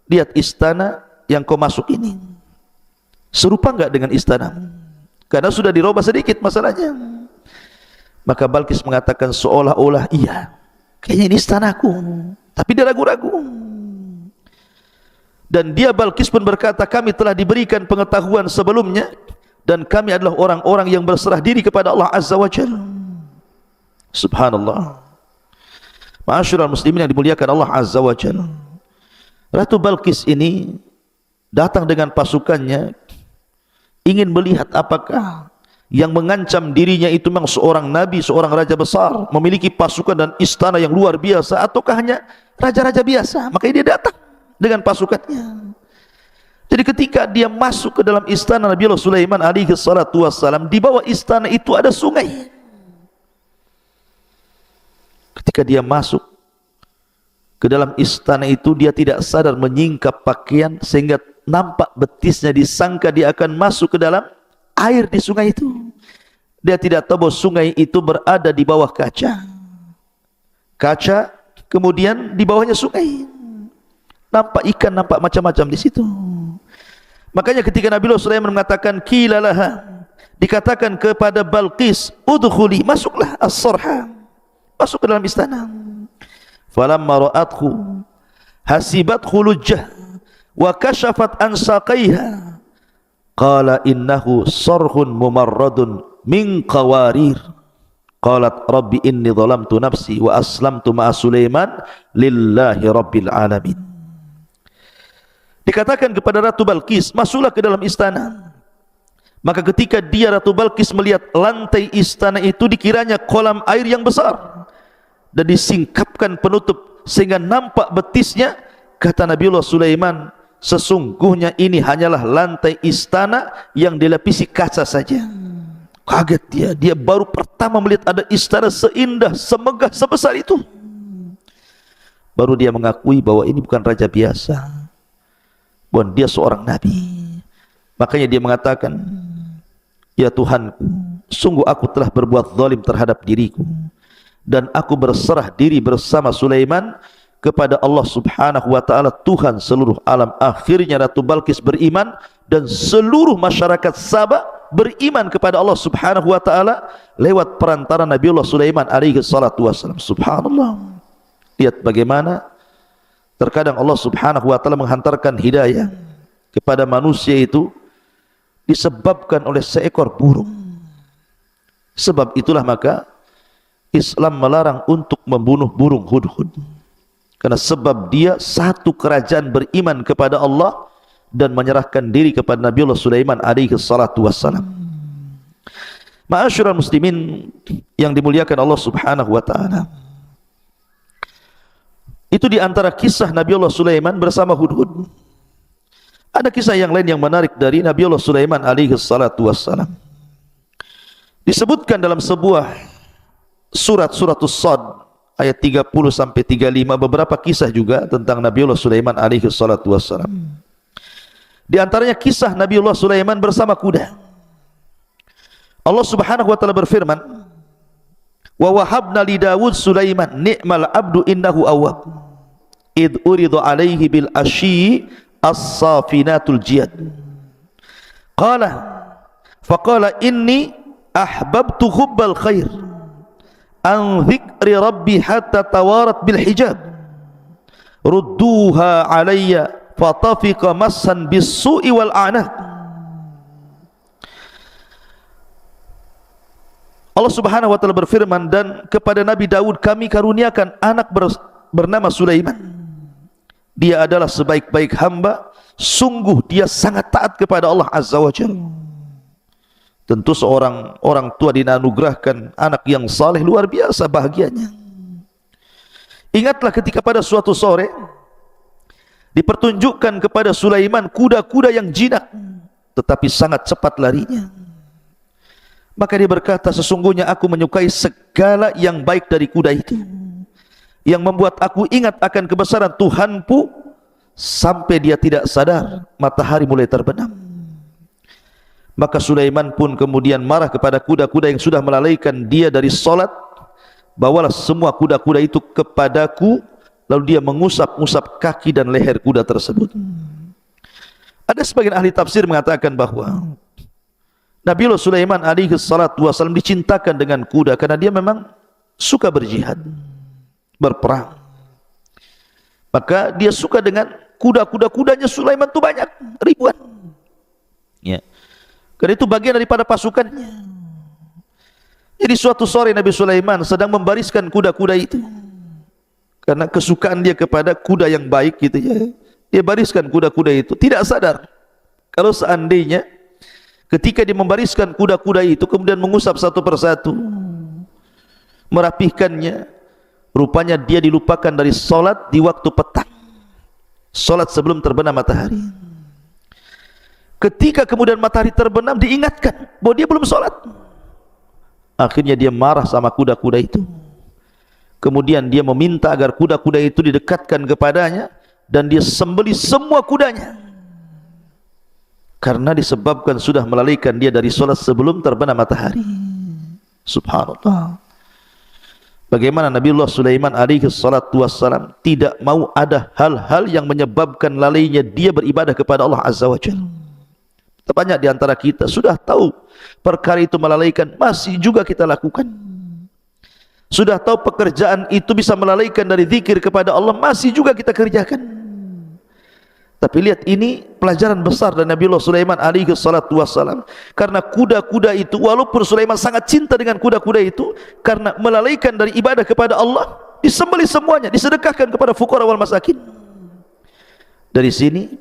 lihat istana yang kau masuk ini serupa enggak dengan istana? Karena sudah dirubah sedikit masalahnya. Maka Balqis mengatakan seolah-olah iya, kayaknya ini istanaku, tapi dia ragu-ragu. Dan dia Balqis pun berkata, kami telah diberikan pengetahuan sebelumnya dan kami adalah orang-orang yang berserah diri kepada Allah azza wa jalla. Subhanallah. Ma'asyiral muslimin yang dimuliakan Allah azza wa jalla, Ratu Balqis ini datang dengan pasukannya, ingin melihat apakah yang mengancam dirinya itu memang seorang nabi, seorang raja besar, memiliki pasukan dan istana yang luar biasa, ataukah hanya raja-raja biasa. Makanya dia datang dengan pasukannya. Jadi ketika dia masuk ke dalam istana Nabi Sulaiman alaihi salatu wassalam, di bawah istana itu ada sungai. Ketika dia masuk ke dalam istana itu, dia tidak sadar menyingkap pakaian sehingga nampak betisnya, disangka dia akan masuk ke dalam air di sungai itu. Dia tidak tahu bahwa sungai itu berada di bawah kaca. Kaca, kemudian di bawahnya sungai. Nampak ikan, nampak macam-macam di situ. Makanya ketika Nabi Sulaiman mengatakan kilalaha, dikatakan kepada Balqis, udkhuli, masuklah as-sarha, masuk ke dalam istana. Falamma ra'athu hasibathu lujjah wa kashafat an saqaiha qala innahu sarhun mumarradun min qawarir. Qalat rabbi inni dhalamtu nafsi wa aslamtu ma'a Sulaiman lillahi rabbil alamin. Dikatakan kepada Ratu Balqis, masuklah ke dalam istana. Maka ketika dia Ratu Balqis melihat lantai istana itu, dikiranya kolam air yang besar dan disingkapkan penutup sehingga nampak betisnya. Kata Nabiullah Sulaiman, sesungguhnya ini hanyalah lantai istana yang dilapisi kaca saja. Kaget dia baru pertama melihat ada istana seindah, semegah, sebesar itu. Baru dia mengakui bahwa ini bukan raja biasa, bahwa dia seorang nabi. Makanya dia mengatakan, ya Tuhanku, sungguh aku telah berbuat zalim terhadap diriku, dan aku berserah diri bersama Sulaiman kepada Allah subhanahu wa ta'ala, Tuhan seluruh alam. Akhirnya Ratu Balqis beriman dan seluruh masyarakat Sabah beriman kepada Allah subhanahu wa ta'ala lewat perantara Nabiullah Sulaiman alaihi salatu wassalam. Subhanallah. Lihat bagaimana terkadang Allah subhanahu wa ta'ala menghantarkan hidayah kepada manusia itu disebabkan oleh seekor burung. Sebab itulah maka Islam melarang untuk membunuh burung hudhud, karena sebab dia satu kerajaan beriman kepada Allah dan menyerahkan diri kepada Nabiullah Sulaiman alaihi salatu wassalam. Ma'asyiral muslimin yang dimuliakan Allah Subhanahu wa taala, itu di antara kisah Nabiullah Sulaiman bersama hudhud. Ada kisah yang lain yang menarik dari Nabiullah Sulaiman alaihi salatu wassalam. Disebutkan dalam sebuah surat As-Sad ayat 30 sampai 35 beberapa kisah juga tentang Nabiullah Sulaiman alaihi salatu wassalam. Di antaranya kisah Nabiullah Sulaiman bersama kuda. Allah Subhanahu wa taala berfirman, "Wa wahabna li Daud Sulaiman ni'mal abdu innahu awwab. Id uridu alaihi bil asyi as-safinatul jiyad. Qala faqala inni ahbabtu hubbal khair an dhikri rabbi hatta tawarat bil hijab. Rudduha alayya fatafiqa massan bis su'i wal a'naq." Allah Subhanahu wa taala berfirman, dan kepada Nabi Daud kami karuniakan anak bernama Sulaiman. Dia adalah sebaik-baik hamba, sungguh dia sangat taat kepada Allah Azza wa Jalla. Tentu seorang orang tua dianugerahkan anak yang saleh, luar biasa bahagianya. Ingatlah ketika pada suatu sore dipertunjukkan kepada Sulaiman kuda-kuda yang jinak tetapi sangat cepat larinya. Maka dia berkata, sesungguhnya aku menyukai segala yang baik dari kuda itu, yang membuat aku ingat akan kebesaran Tuhanku sampai dia tidak sadar matahari mulai terbenam. Maka Sulaiman pun kemudian marah kepada kuda-kuda yang sudah melalaikan dia dari solat. Bawalah semua kuda-kuda itu kepadaku. Lalu dia mengusap-usap kaki dan leher kuda tersebut. Ada sebagian ahli tafsir mengatakan bahwa Nabiullah Sulaiman alaihi salatu wasallam dicintakan dengan kuda karena dia memang suka berjihad, berperang. Maka dia suka dengan kuda-kudanya Sulaiman itu banyak, ribuan. Ya. Karena itu bagian daripada pasukannya. Jadi suatu sore Nabi Sulaiman sedang membariskan kuda-kuda itu. Karena kesukaan dia kepada kuda yang baik gitu ya. Dia bariskan kuda-kuda itu, tidak sadar kalau seandainya ketika dia membariskan kuda-kuda itu kemudian mengusap satu persatu, merapihkannya, rupanya dia dilupakan dari solat di waktu petang, solat sebelum terbenam matahari. Ketika kemudian matahari terbenam diingatkan bahwa dia belum solat. Akhirnya dia marah sama kuda-kuda itu. Kemudian dia meminta agar kuda-kuda itu didekatkan kepadanya dan dia sembelih semua kudanya, karena disebabkan sudah melalaikan dia dari solat sebelum terbenam matahari. Subhanallah. Bagaimana Nabiullah Sulaiman alaihi salatu wassalam tidak mau ada hal-hal yang menyebabkan lalainya dia beribadah kepada Allah Azza wa Jalla. Banyak di antara kita sudah tahu perkara itu melalaikan, masih juga kita lakukan. Sudah tahu pekerjaan itu bisa melalaikan dari zikir kepada Allah, masih juga kita kerjakan. Tapi lihat, ini pelajaran besar dari Nabiullah Sulaiman alaihi salatu wassalam. Karena kuda-kuda itu, walaupun Sulaiman sangat cinta dengan kuda-kuda itu, karena melalaikan dari ibadah kepada Allah, disembelih semuanya, disedekahkan kepada fuqara wal masakin. Dari sini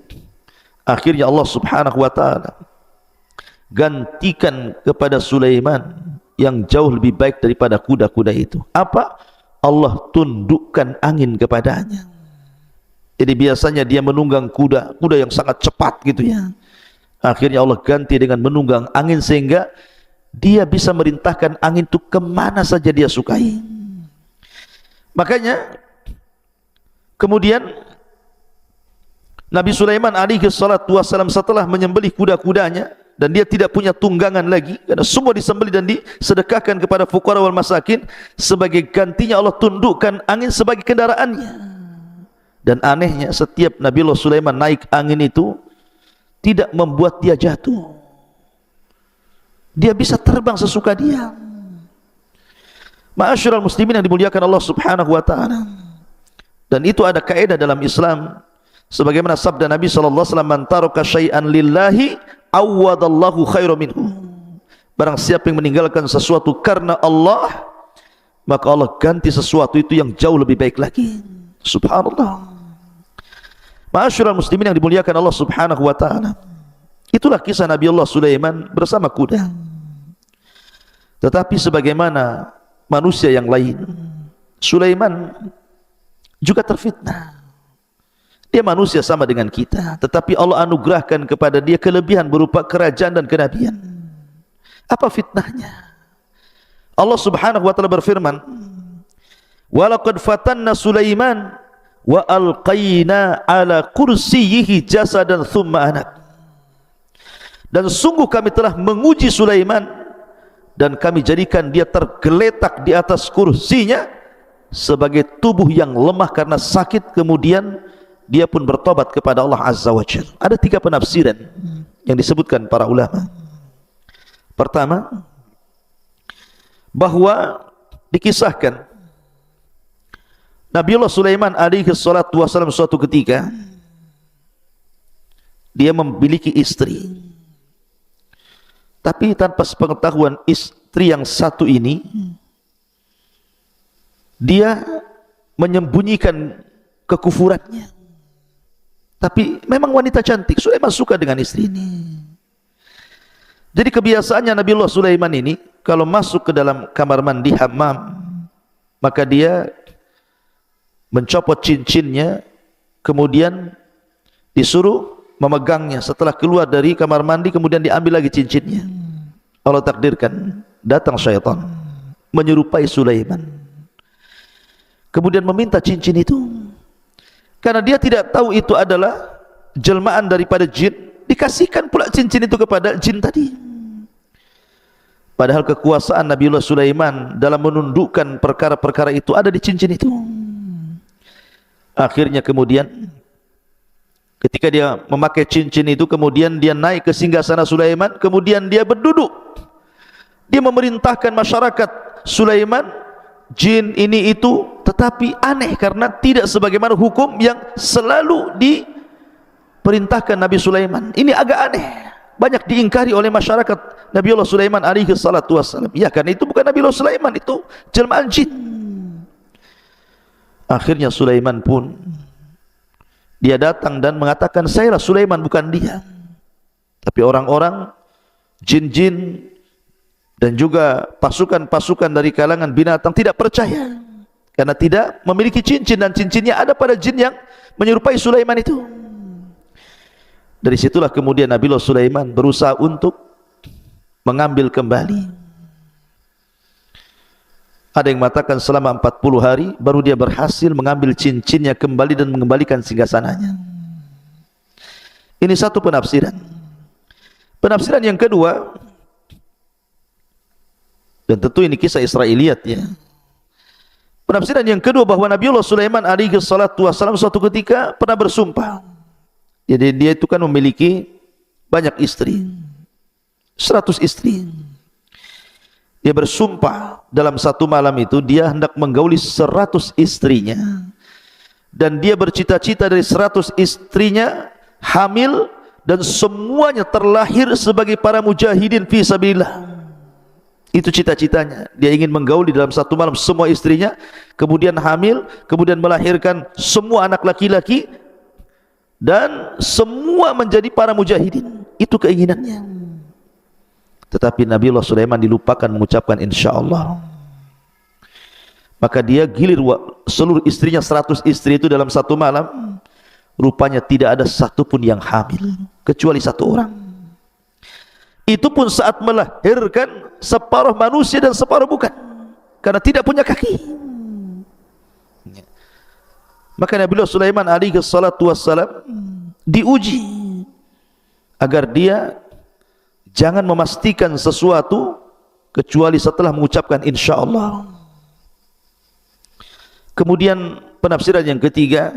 akhirnya Allah Subhanahu wa taala gantikan kepada Sulaiman yang jauh lebih baik daripada kuda-kuda itu. Apa? Allah tundukkan angin kepadanya. Jadi biasanya dia menunggang kuda yang sangat cepat gitu ya. Akhirnya Allah ganti dengan menunggang angin sehingga dia bisa merintahkan angin itu kemana saja dia sukai. Makanya kemudian Nabi Sulaiman alaihi salatu wassalam setelah menyembelih kuda-kudanya, dan dia tidak punya tunggangan lagi karena semua disembelih dan disedekahkan kepada fuqara wal masakin, sebagai gantinya Allah tundukkan angin sebagai kendaraannya. Dan anehnya setiap Nabiullah Sulaiman naik angin itu tidak membuat dia jatuh. Dia bisa terbang sesuka dia. Ma'asyiral muslimin yang dimuliakan Allah Subhanahu wa taala. Dan itu ada kaidah dalam Islam, sebagaimana sabda Nabi sallallahu alaihi wasallam, "Man taraka syai'an lillahi awwadallahu khairan minhu." Barang siapa yang meninggalkan sesuatu karena Allah, maka Allah ganti sesuatu itu yang jauh lebih baik lagi. Subhanallah. Ma'asyiral muslimin yang dimuliakan Allah Subhanahu wa taala. Itulah kisah Nabi Allah Sulaiman bersama kuda. Tetapi sebagaimana manusia yang lain, Sulaiman juga terfitnah. Dia manusia sama dengan kita, tetapi Allah anugerahkan kepada dia kelebihan berupa kerajaan dan kenabian. Apa fitnahnya? Allah Subhanahu wa taala berfirman, "Walaqad fatanna Sulaiman wa alqaina ala kursiyyihi jasadan thumma anak." Dan sungguh kami telah menguji Sulaiman dan kami jadikan dia tergeletak di atas kursinya sebagai tubuh yang lemah karena sakit, kemudian dia pun bertobat kepada Allah Azza wa Jalla. Ada 3 penafsiran yang disebutkan para ulama. Pertama, bahwa dikisahkan Nabiullah Sulaiman alaihi salatu wasallam suatu ketika dia memiliki istri, tapi tanpa sepengetahuan istri yang satu ini dia menyembunyikan kekufurannya. Tapi memang wanita cantik, Sulaiman suka dengan istri ini. Jadi kebiasaannya Nabiullah Sulaiman ini kalau masuk ke dalam kamar mandi hammam, maka dia mencopot cincinnya, kemudian disuruh memegangnya. Setelah keluar dari kamar mandi, kemudian diambil lagi cincinnya. Allah takdirkan datang syaitan menyerupai Sulaiman, kemudian meminta cincin itu. Karena dia tidak tahu itu adalah jelmaan daripada jin, dikasihkan pula cincin itu kepada jin tadi. Padahal kekuasaan Nabiullah Sulaiman dalam menundukkan perkara-perkara itu ada di cincin itu. Akhirnya kemudian ketika dia memakai cincin itu, kemudian dia naik ke singgasana Sulaiman, kemudian dia berduduk. Dia memerintahkan masyarakat Sulaiman, jin ini itu, tetapi aneh karena tidak sebagaimana hukum yang selalu diperintahkan Nabi Sulaiman. Ini agak aneh, banyak diingkari oleh masyarakat Nabiullah Sulaiman alaihi salatu wassalam. Ya, karena itu bukan Nabiullah Sulaiman, itu jelmaan jin. Akhirnya Sulaiman pun dia datang dan mengatakan, "Sayalah Sulaiman, bukan dia." Tapi orang-orang jin-jin dan juga pasukan-pasukan dari kalangan binatang tidak percaya karena tidak memiliki cincin, dan cincinnya ada pada jin yang menyerupai Sulaiman itu. Dari situlah kemudian Nabiullah Sulaiman berusaha untuk mengambil kembali. Ada yang mengatakan selama 40 hari baru dia berhasil mengambil cincinnya kembali dan mengembalikan singgasananya. Ini satu penafsiran. Penafsiran yang kedua, dan tentu ini kisah Israiliyat ya. Penafsiran yang kedua bahwa Nabiullah Sulaiman alaihi salatu wassalam suatu ketika pernah bersumpah. Jadi dia itu kan memiliki banyak istri, 100 istri. Dia bersumpah dalam satu malam itu dia hendak menggauli 100 istrinya, dan dia bercita-cita dari 100 istrinya hamil dan semuanya terlahir sebagai para mujahidin fi sabilillah. Itu cita-citanya. Dia ingin menggauli dalam satu malam semua istrinya, kemudian hamil, kemudian melahirkan semua anak laki-laki, dan semua menjadi para mujahidin. Itu keinginannya. Tetapi Nabiullah Sulaiman dilupakan mengucapkan insyaallah. Maka dia gilir seluruh istrinya, 100 istri itu dalam satu malam. Rupanya tidak ada satupun yang hamil kecuali satu orang. Itu pun saat melahirkan separuh manusia dan separuh bukan, karena tidak punya kaki. Maka Nabiullah Sulaiman alaihi salatu wassalam diuji agar dia jangan memastikan sesuatu kecuali setelah mengucapkan insyaallah. Kemudian penafsiran yang ketiga,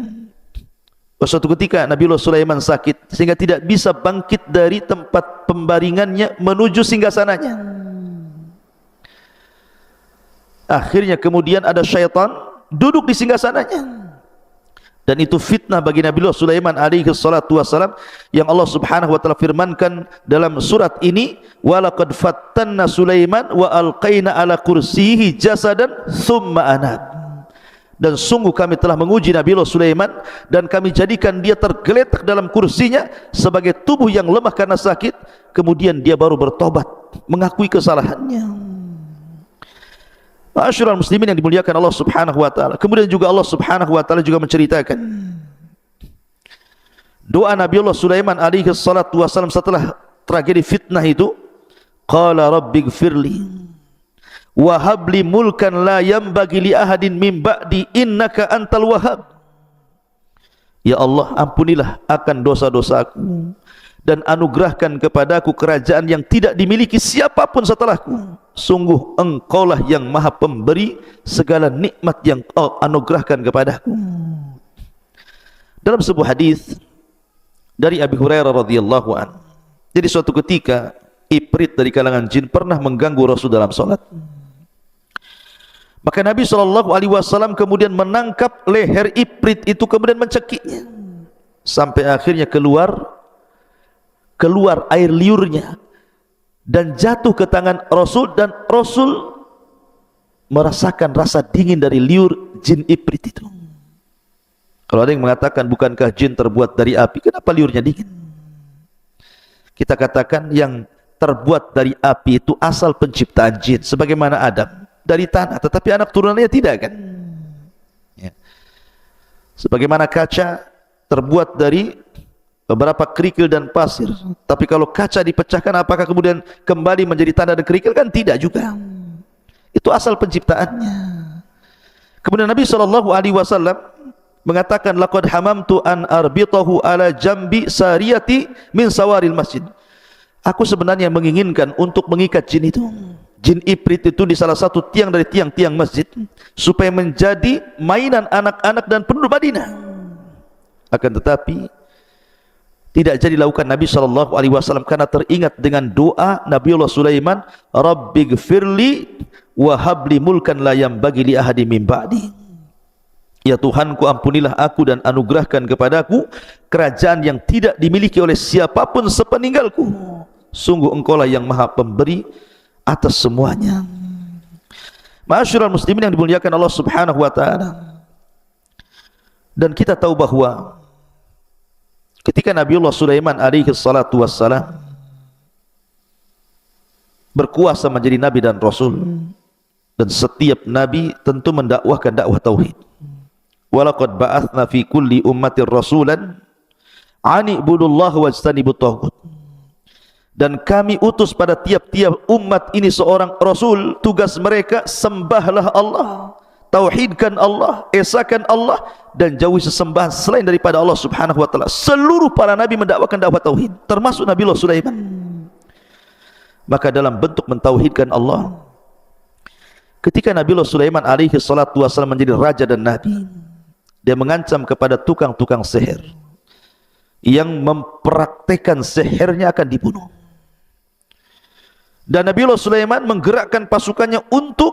suatu ketika Nabiullah Sulaiman sakit sehingga tidak bisa bangkit dari tempat pembaringannya menuju singgasananya. Akhirnya kemudian ada syaitan duduk di singgasananya. Dan itu fitnah bagi Nabi Sulaiman alaihi salatu wassalam, yang Allah subhanahu wa ta'ala firmankan dalam surat ini, walaqad fattanna Sulaiman wa alqaina ala kursiyihi jasadan thumma anab. Dan sungguh kami telah menguji Nabi Sulaiman, dan kami jadikan dia tergeletak dalam kursinya sebagai tubuh yang lemah karena sakit, kemudian dia baru bertobat, mengakui kesalahannya. Ma'asyiral muslimin yang dimuliakan Allah subhanahu wa ta'ala. Kemudian juga Allah subhanahu wa ta'ala juga menceritakan doa Nabi Sulaiman alaihi salatu wassalam setelah tragedi fitnah itu. Qala rabbighfirli wa habli mulkan la yanbaghi li ahadin min ba'di innaka antal wahhab. Ya Allah, ampunilah akan dosa-dosaku dan anugerahkan kepadaku kerajaan yang tidak dimiliki siapapun setelahku. Sungguh Engkaulah yang Maha Pemberi segala nikmat yang Kau anugerahkan kepadaku. Dalam sebuah hadis dari Abi Hurairah radhiyallahu an, jadi suatu ketika Ifrit dari kalangan jin pernah mengganggu Rasul dalam salat. Maka Nabi SAW kemudian menangkap leher Ifrit itu, kemudian mencekiknya sampai akhirnya keluar air liurnya dan jatuh ke tangan Rasul, dan Rasul merasakan rasa dingin dari liur jin Ifrit itu. Kalau ada yang mengatakan bukankah jin terbuat dari api, kenapa liurnya dingin? Kita katakan yang terbuat dari api itu asal penciptaan jin, sebagaimana Adam dari tanah, tetapi anak turunannya tidak kan ya. Sebagaimana kaca terbuat dari beberapa kerikil dan pasir, tapi kalau kaca dipecahkan apakah kemudian kembali menjadi tanah dan kerikil? Kan tidak juga. Itu asal penciptaannya. Kemudian Nabi SAW mengatakan, laqad hamamtu an arbitahu ala jambi sariyati min sawaril masjid. Aku sebenarnya menginginkan untuk mengikat jin itu, jin Ifrit itu, di salah satu tiang dari tiang-tiang masjid, supaya menjadi mainan anak-anak dan penduduk Madinah. Akan tetapi tidak jadi lakukan Nabi SAW karena teringat dengan doa Nabiullah Sulaiman, Rabbighfirli wa habli mulkan la yanbaghi li ahadin min ba'di. Ya Tuhanku, ampunilah aku dan anugerahkan kepadaku kerajaan yang tidak dimiliki oleh siapapun sepeninggalku. Sungguh Engkaulah yang Maha Pemberi atas semuanya. Ma'asyiral muslimin yang dimuliakan Allah subhanahu wa ta'ala. Dan kita tahu bahwa ketika Nabiullah Sulaiman alaihi salatu wassalam berkuasa menjadi nabi dan rasul, dan setiap nabi tentu mendakwahkan dakwah tauhid. Walaqad ba'atsna fi kulli ummatin rasulan ani ibudullaha wajtanibut taghut. Dan kami utus pada tiap-tiap umat ini seorang rasul, tugas mereka sembahlah Allah, tauhidkan Allah, esakan Allah, dan jauhi sesembahan selain daripada Allah subhanahu wa ta'ala. Seluruh para nabi mendakwakan dakwah tauhid, termasuk Nabiullah Sulaiman. Maka dalam bentuk mentauhidkan Allah, ketika Nabiullah Sulaiman alaihi salatu wassalam menjadi raja dan nabi, dia mengancam kepada tukang-tukang sihir yang mempraktekkan sihirnya akan dibunuh. Dan Nabiullah Sulaiman menggerakkan pasukannya untuk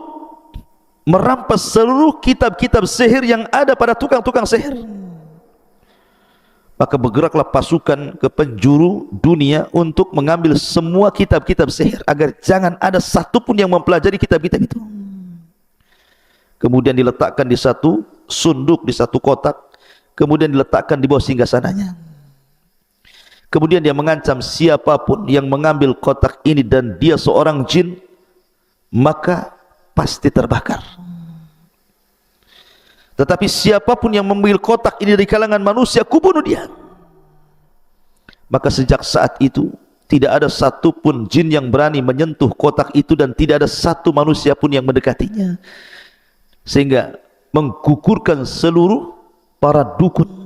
merampas seluruh kitab-kitab sihir yang ada pada tukang-tukang sihir. Maka bergeraklah pasukan ke penjuru dunia untuk mengambil semua kitab-kitab sihir, agar jangan ada satupun yang mempelajari kitab-kitab itu. Kemudian diletakkan di satu sunduk, di satu kotak, kemudian diletakkan di bawah singgasananya. Kemudian dia mengancam, siapapun yang mengambil kotak ini dan dia seorang jin, maka pasti terbakar. Tetapi siapapun yang mengambil kotak ini dari kalangan manusia, kubunuh dia. Maka sejak saat itu tidak ada satupun jin yang berani menyentuh kotak itu, dan tidak ada satu manusia pun yang mendekatinya, sehingga menggugurkan seluruh para dukun.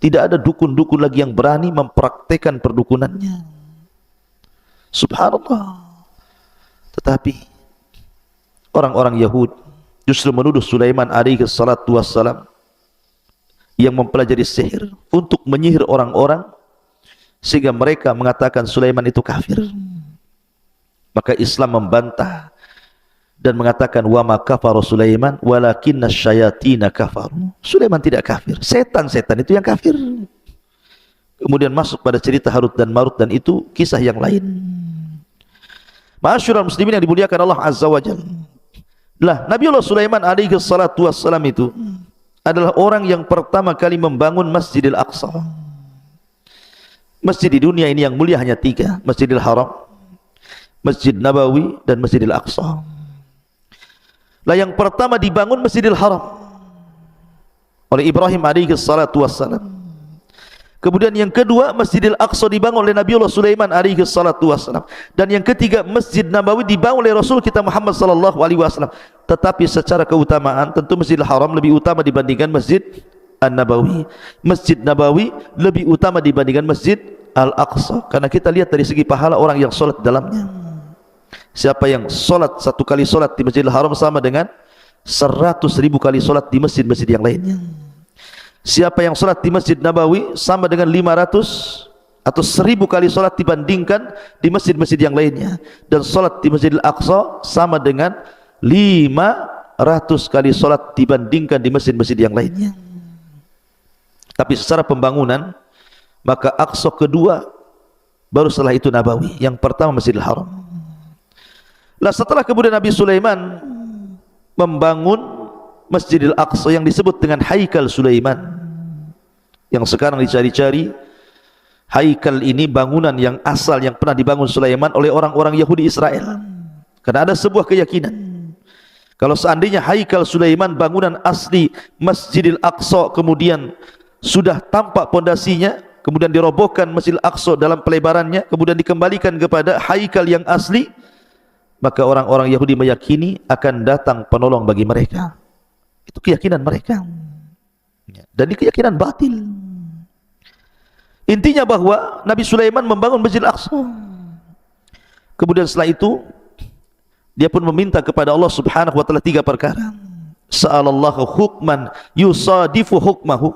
Tidak ada dukun-dukun lagi yang berani mempraktekkan perdukunannya. Subhanallah. Tetapi orang-orang Yahudi justru menuduh Sulaiman alaihi salatu wassalam yang mempelajari sihir untuk menyihir orang-orang, sehingga mereka mengatakan Sulaiman itu kafir. Maka Islam membantah dan mengatakan wa ma kafara Sulaiman walakinna syayatina kafaru. Sulaiman tidak kafir, setan-setan itu yang kafir. Kemudian masuk pada cerita Harut dan Marut, dan itu kisah yang lain. Ma'asyiral muslimin yang dimuliakan Allah Azza wa Jalla. Lah, Nabiullah Sulaiman alaihi salatu wassalam itu adalah orang yang pertama kali membangun Masjidil Aqsa. Masjid di dunia ini yang mulia hanya 3, Masjidil Haram, Masjid Nabawi, dan Masjidil Aqsa. Lah, yang pertama dibangun Masjidil Haram oleh Ibrahim alaihi salatu wassalam. Kemudian yang kedua Masjidil Aqsa dibangun oleh Nabiullah Sulaiman alaihi salatu wassalam. Dan yang ketiga Masjid Nabawi dibangun oleh Rasul kita Muhammad sallallahu alaihi wasallam. Tetapi secara keutamaan tentu Masjidil Haram lebih utama dibandingkan Masjid An-Nabawi. Masjid Nabawi lebih utama dibandingkan Masjid Al-Aqsa, karena kita lihat dari segi pahala orang yang sholat di dalamnya. Siapa yang sholat 1 kali sholat di Masjidil Haram sama dengan 100.000 kali sholat di masjid-masjid yang lainnya. Siapa yang sholat di Masjid Nabawi sama dengan 500 atau 1000 kali sholat dibandingkan di masjid-masjid yang lainnya. Dan sholat di Masjidil Aqsa sama dengan 500 kali sholat dibandingkan di masjid-masjid yang lainnya. Tapi secara pembangunan, maka Aqsa kedua, baru setelah itu Nabawi. Yang pertama Masjidil Haram. Lah, setelah kemudian Nabi Sulaiman membangun Masjidil Aqsa yang disebut dengan Haikal Sulaiman, yang sekarang dicari-cari. Haikal ini bangunan yang asal yang pernah dibangun Sulaiman oleh orang-orang Yahudi Israel. Karena ada sebuah keyakinan, kalau seandainya Haikal Sulaiman, bangunan asli Masjidil Aqsa, kemudian sudah tampak pondasinya, kemudian dirobohkan Masjidil Aqsa dalam pelebarannya, kemudian dikembalikan kepada Haikal yang asli, maka orang-orang Yahudi meyakini akan datang penolong bagi mereka. Itu keyakinan mereka, dan ini keyakinan batil. Intinya bahwa Nabi Sulaiman membangun Masjid Al-Aqsa. Kemudian setelah itu dia pun meminta kepada Allah Subhanahu wa taala 3 perkara. Sa'alallahu hukman yusadifu hukmahu.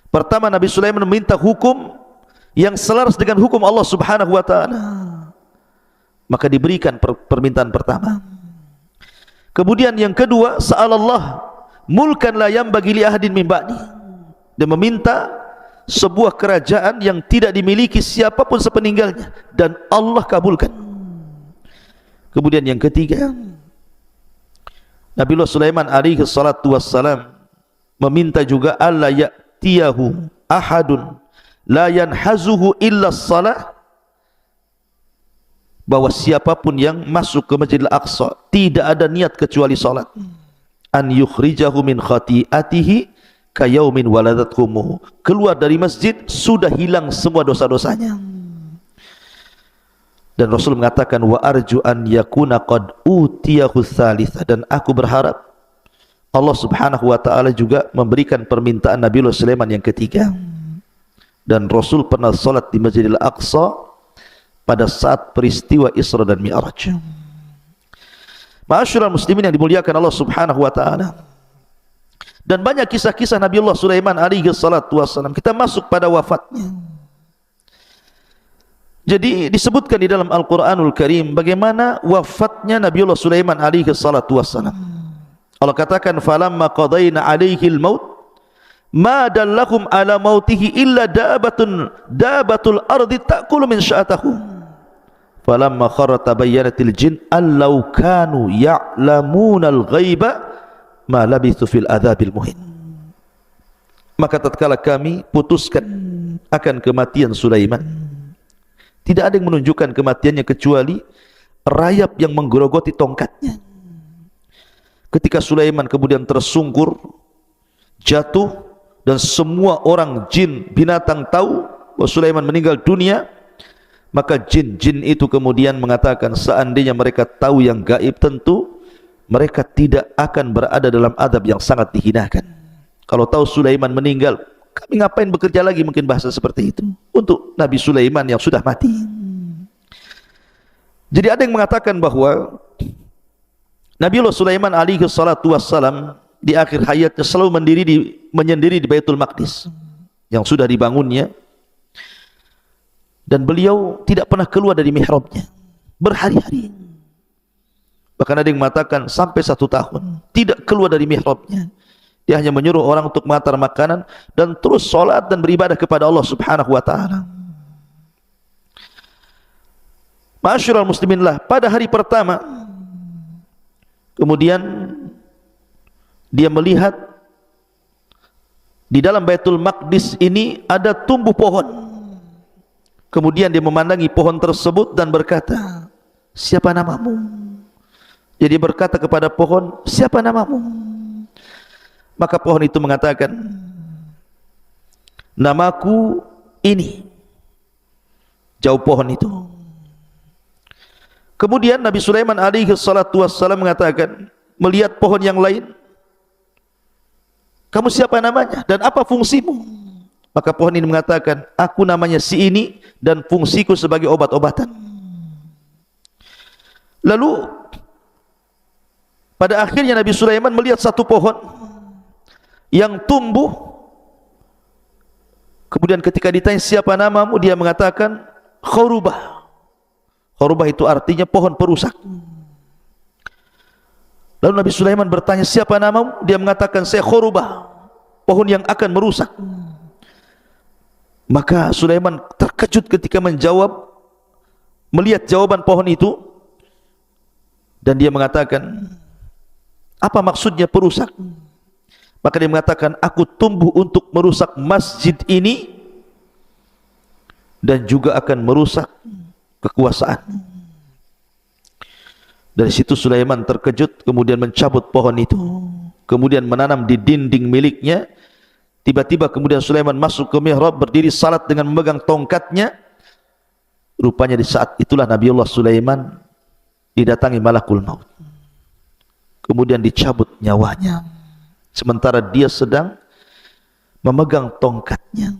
Pertama, Nabi Sulaiman meminta hukum yang selaras dengan hukum Allah Subhanahu wa taala. Maka diberikan permintaan pertama. Kemudian yang kedua, sa'alallah mulkan la yanbaghi li ahadin min ba'di. Dia meminta sebuah kerajaan yang tidak dimiliki siapapun sepeninggalnya, dan Allah kabulkan. Kemudian yang ketiga, Nabiullah Sulaiman alaihi salatu wassalam meminta juga alla ya'tiyahu ahadun la yanhazuhu illa shalah, bahwa siapapun yang masuk ke Masjidil Aqsa tidak ada niat kecuali salat. An yukhrijahu min khati'atihi kayaumin waladathu ummuhu. Keluar dari masjid sudah hilang semua dosa-dosanya. Dan Rasul mengatakan wa arju an yakuna qad utiyahu tsalitsah, dan aku berharap Allah Subhanahu wa taala juga memberikan permintaan Nabiullah Sulaiman yang ketiga. Dan Rasul pernah salat di Masjidil Aqsa pada saat peristiwa Isra dan Mi'raj. Ma'asyiral muslimin yang dimuliakan Allah Subhanahu wa taala. Dan banyak kisah-kisah Nabiullah Sulaiman alaihi salatu wassalam. Kita masuk pada wafatnya. Jadi disebutkan di dalam Al-Qur'anul Karim bagaimana wafatnya Nabiullah Sulaiman alaihi salatu wassalam. Allah katakan falamma qadaina alaihi al-maut ma dallakum ala mautihi illa dabatul ardi ta'kulu min sya'atahu. Falamma kharra tabayyanatil jin allau kanu ya'lamunal ghaiba ma labithu fil adzabil muhin. Maka tatkala kami putuskan akan kematian Sulaiman, tidak ada yang menunjukkan kematiannya kecuali rayap yang menggerogoti tongkatnya. Ketika Sulaiman kemudian tersungkur, jatuh, dan semua orang, jin, binatang tahu bahwa Sulaiman meninggal dunia, maka jin-jin itu kemudian mengatakan seandainya mereka tahu yang gaib, tentu mereka tidak akan berada dalam adab yang sangat dihinakan. Kalau tahu Sulaiman meninggal, kami ngapain bekerja lagi, mungkin bahasa seperti itu untuk Nabi Sulaiman yang sudah mati. Jadi ada yang mengatakan bahwa Nabiullah Sulaiman alaihi salatu wassalam di akhir hayatnya selalu menyendiri di Baitul Maqdis yang sudah dibangunnya, dan beliau tidak pernah keluar dari mihrabnya berhari-hari. Bahkan ada yang mengatakan sampai 1 tahun tidak keluar dari mihrabnya. Dia hanya menyuruh orang untuk mengantar makanan dan terus sholat dan beribadah kepada Allah Subhanahu wa ta'ala. Ma'asyiral muslimin lah, pada hari pertama kemudian dia melihat di dalam Baitul Maqdis ini ada tumbuh pohon. Kemudian dia memandangi pohon tersebut dan berkata, siapa namamu? Jadi berkata kepada pohon, siapa namamu? Maka pohon itu mengatakan, namaku ini. Jauh pohon itu. Kemudian Nabi Sulaiman alaihi salatu wassalam mengatakan, melihat pohon yang lain, kamu siapa namanya dan apa fungsimu? Maka pohon ini mengatakan, aku namanya si ini dan fungsiku sebagai obat-obatan. Lalu pada akhirnya Nabi Sulaiman melihat satu pohon yang tumbuh. Kemudian ketika ditanya siapa namamu, dia mengatakan Khurubah. Khurubah itu artinya pohon perusak. Lalu Nabi Sulaiman bertanya, siapa namamu? Dia mengatakan, saya Khurubah, pohon yang akan merusak. Maka Sulaiman terkejut ketika menjawab, melihat jawaban pohon itu, dan dia mengatakan, apa maksudnya perusak? Maka dia mengatakan, aku tumbuh untuk merusak masjid ini dan juga akan merusak kekuasaan. Dari situ Sulaiman terkejut, kemudian mencabut pohon itu, kemudian menanam di dinding miliknya. Tiba-tiba kemudian Sulaiman masuk ke mihrab, berdiri salat dengan memegang tongkatnya. Rupanya di saat itulah Nabiullah Sulaiman didatangi malakul maut, kemudian dicabut nyawanya sementara dia sedang memegang tongkatnya.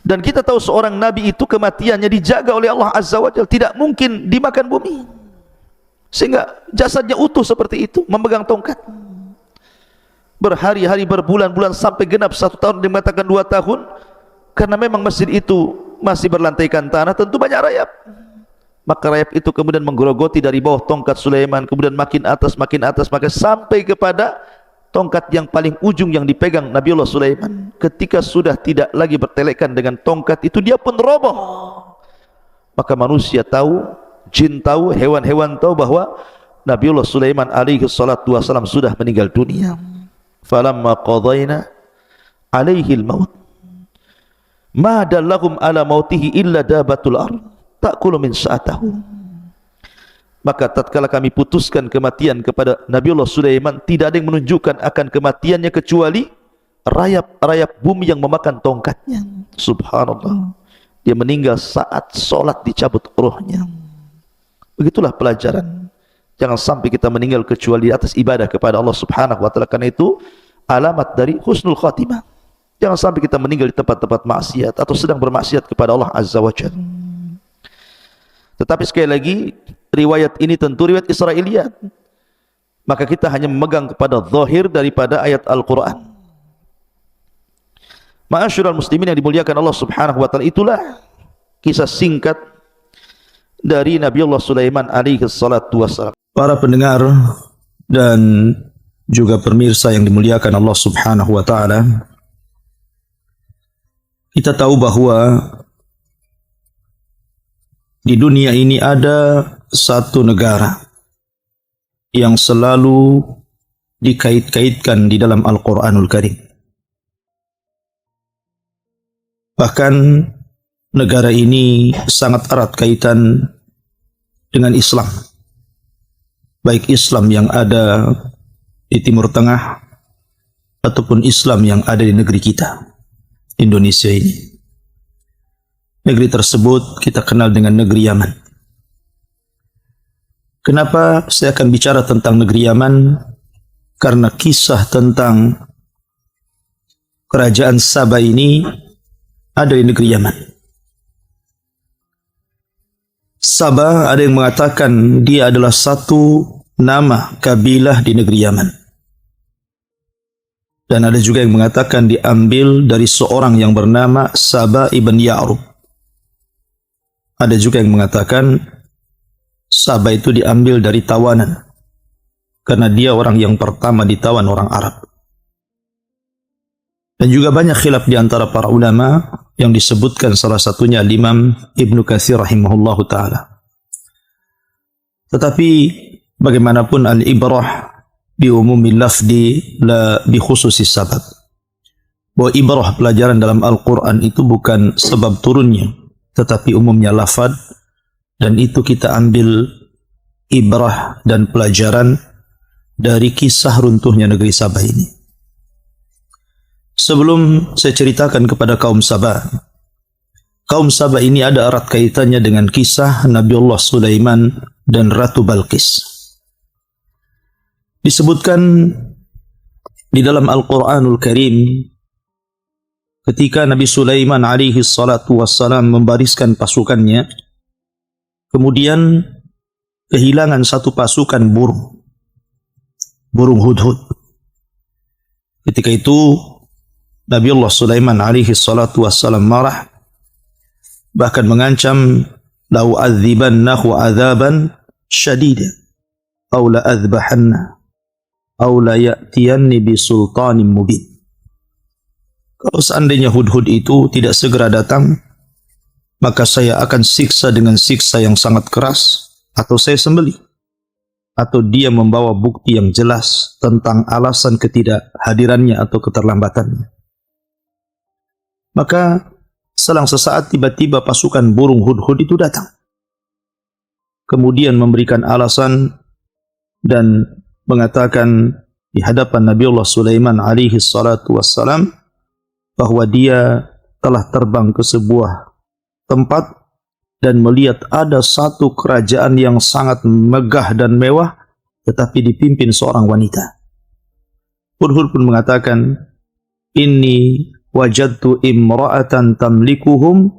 Dan kita tahu seorang nabi itu kematiannya dijaga oleh Allah Azza wa Jalla, tidak mungkin dimakan bumi, sehingga jasadnya utuh seperti itu, memegang tongkat berhari-hari, berbulan-bulan, sampai genap 1 tahun, dia mengatakan 2 tahun, karena memang masjid itu masih berlantaikan tanah, tentu banyak rayap. Maka rayap itu kemudian menggerogoti dari bawah tongkat Sulaiman, kemudian makin atas, maka sampai kepada tongkat yang paling ujung yang dipegang Nabiullah Sulaiman. Ketika sudah tidak lagi bertelekan dengan tongkat itu, dia pun roboh. Maka manusia tahu, jin tahu, hewan-hewan tahu bahwa Nabiullah Sulaiman alaihi salatu wassalam sudah meninggal dunia. Falamma qadayna alaihi al-maut ma dallahum ala mautihi illa dabatul ardh ta'kulu min sa'atahu. Maka tatkala kami putuskan kematian kepada Nabiullah Sulaiman, tidak ada yang menunjukkan akan kematiannya kecuali rayap-rayap bumi yang memakan tongkatnya. Subhanallah, dia meninggal saat sholat dicabut rohnya. Begitulah pelajaran, jangan sampai kita meninggal kecuali di atas ibadah kepada Allah Subhanahu wa ta'ala. Karena itu alamat dari husnul khatimah. Jangan sampai kita meninggal di tempat-tempat maksiat atau sedang bermaksiat kepada Allah Azza wa Jalla. Tetapi sekali lagi, riwayat ini tentu riwayat Israiliyat, maka kita hanya memegang kepada zahir daripada ayat Al-Quran. Ma'asyiral muslimin yang dimuliakan Allah Subhanahu wa ta'ala, itulah kisah singkat dari Nabiullah Sulaiman alaihi salatu wassalam. Para pendengar dan juga pemirsa yang dimuliakan Allah Subhanahu wa ta'ala, kita tahu bahwa di dunia ini ada satu negara yang selalu dikait-kaitkan di dalam Al-Quranul Karim. Bahkan negara ini sangat erat kaitan dengan Islam, baik Islam yang ada di Timur Tengah ataupun Islam yang ada di negeri kita, Indonesia ini. Negeri tersebut kita kenal dengan negeri Yaman. Kenapa saya akan bicara tentang negeri Yaman? Karena kisah tentang kerajaan Sabah ini ada di negeri Yaman. Sabah ada yang mengatakan dia adalah satu nama kabilah di negeri Yaman. Dan ada juga yang mengatakan diambil dari seorang yang bernama Sabah ibn Ya'rub. Ada juga yang mengatakan Sabah itu diambil dari tawanan, karena dia orang yang pertama ditawan orang Arab. Dan juga banyak khilaf di antara para ulama yang disebutkan salah satunya Imam Ibnu Katsir rahimahullahu taala. Tetapi bagaimanapun al-ibrah bi umumil lafdi la bi khususis sabab. Bahwa ibrah pelajaran dalam Al-Quran itu bukan sebab turunnya, tetapi umumnya lafad, dan itu kita ambil ibrah dan pelajaran dari kisah runtuhnya negeri Sabah ini. Sebelum saya ceritakan kepada kaum Sabah ini ada erat kaitannya dengan kisah Nabiullah Sulaiman dan Ratu Balqis. Disebutkan di dalam Al-Quranul Karim, ketika Nabi Sulaiman alaihi salatu wassalam membariskan pasukannya, kemudian kehilangan satu pasukan burung hudhud. Ketika itu Nabiullah Sulaiman alaihi salatu wassalam marah, bahkan mengancam, lau adzibannahu adzaban syadida aw la adzbahanna aw la ya'tiyanni bi sultanin mubin. Kalau seandainya hudhud itu tidak segera datang, maka saya akan siksa dengan siksa yang sangat keras, atau saya sembelih, atau dia membawa bukti yang jelas tentang alasan ketidakhadirannya atau keterlambatannya. Maka selang sesaat tiba-tiba pasukan burung hudhud itu datang, kemudian memberikan alasan dan mengatakan di hadapan Nabiullah Sulaiman alaihi salatu wassalam bahwa dia telah terbang ke sebuah tempat dan melihat ada satu kerajaan yang sangat megah dan mewah, tetapi dipimpin seorang wanita. Hudhud pun mengatakan, inni wajadtu imra'atan tamlikuhum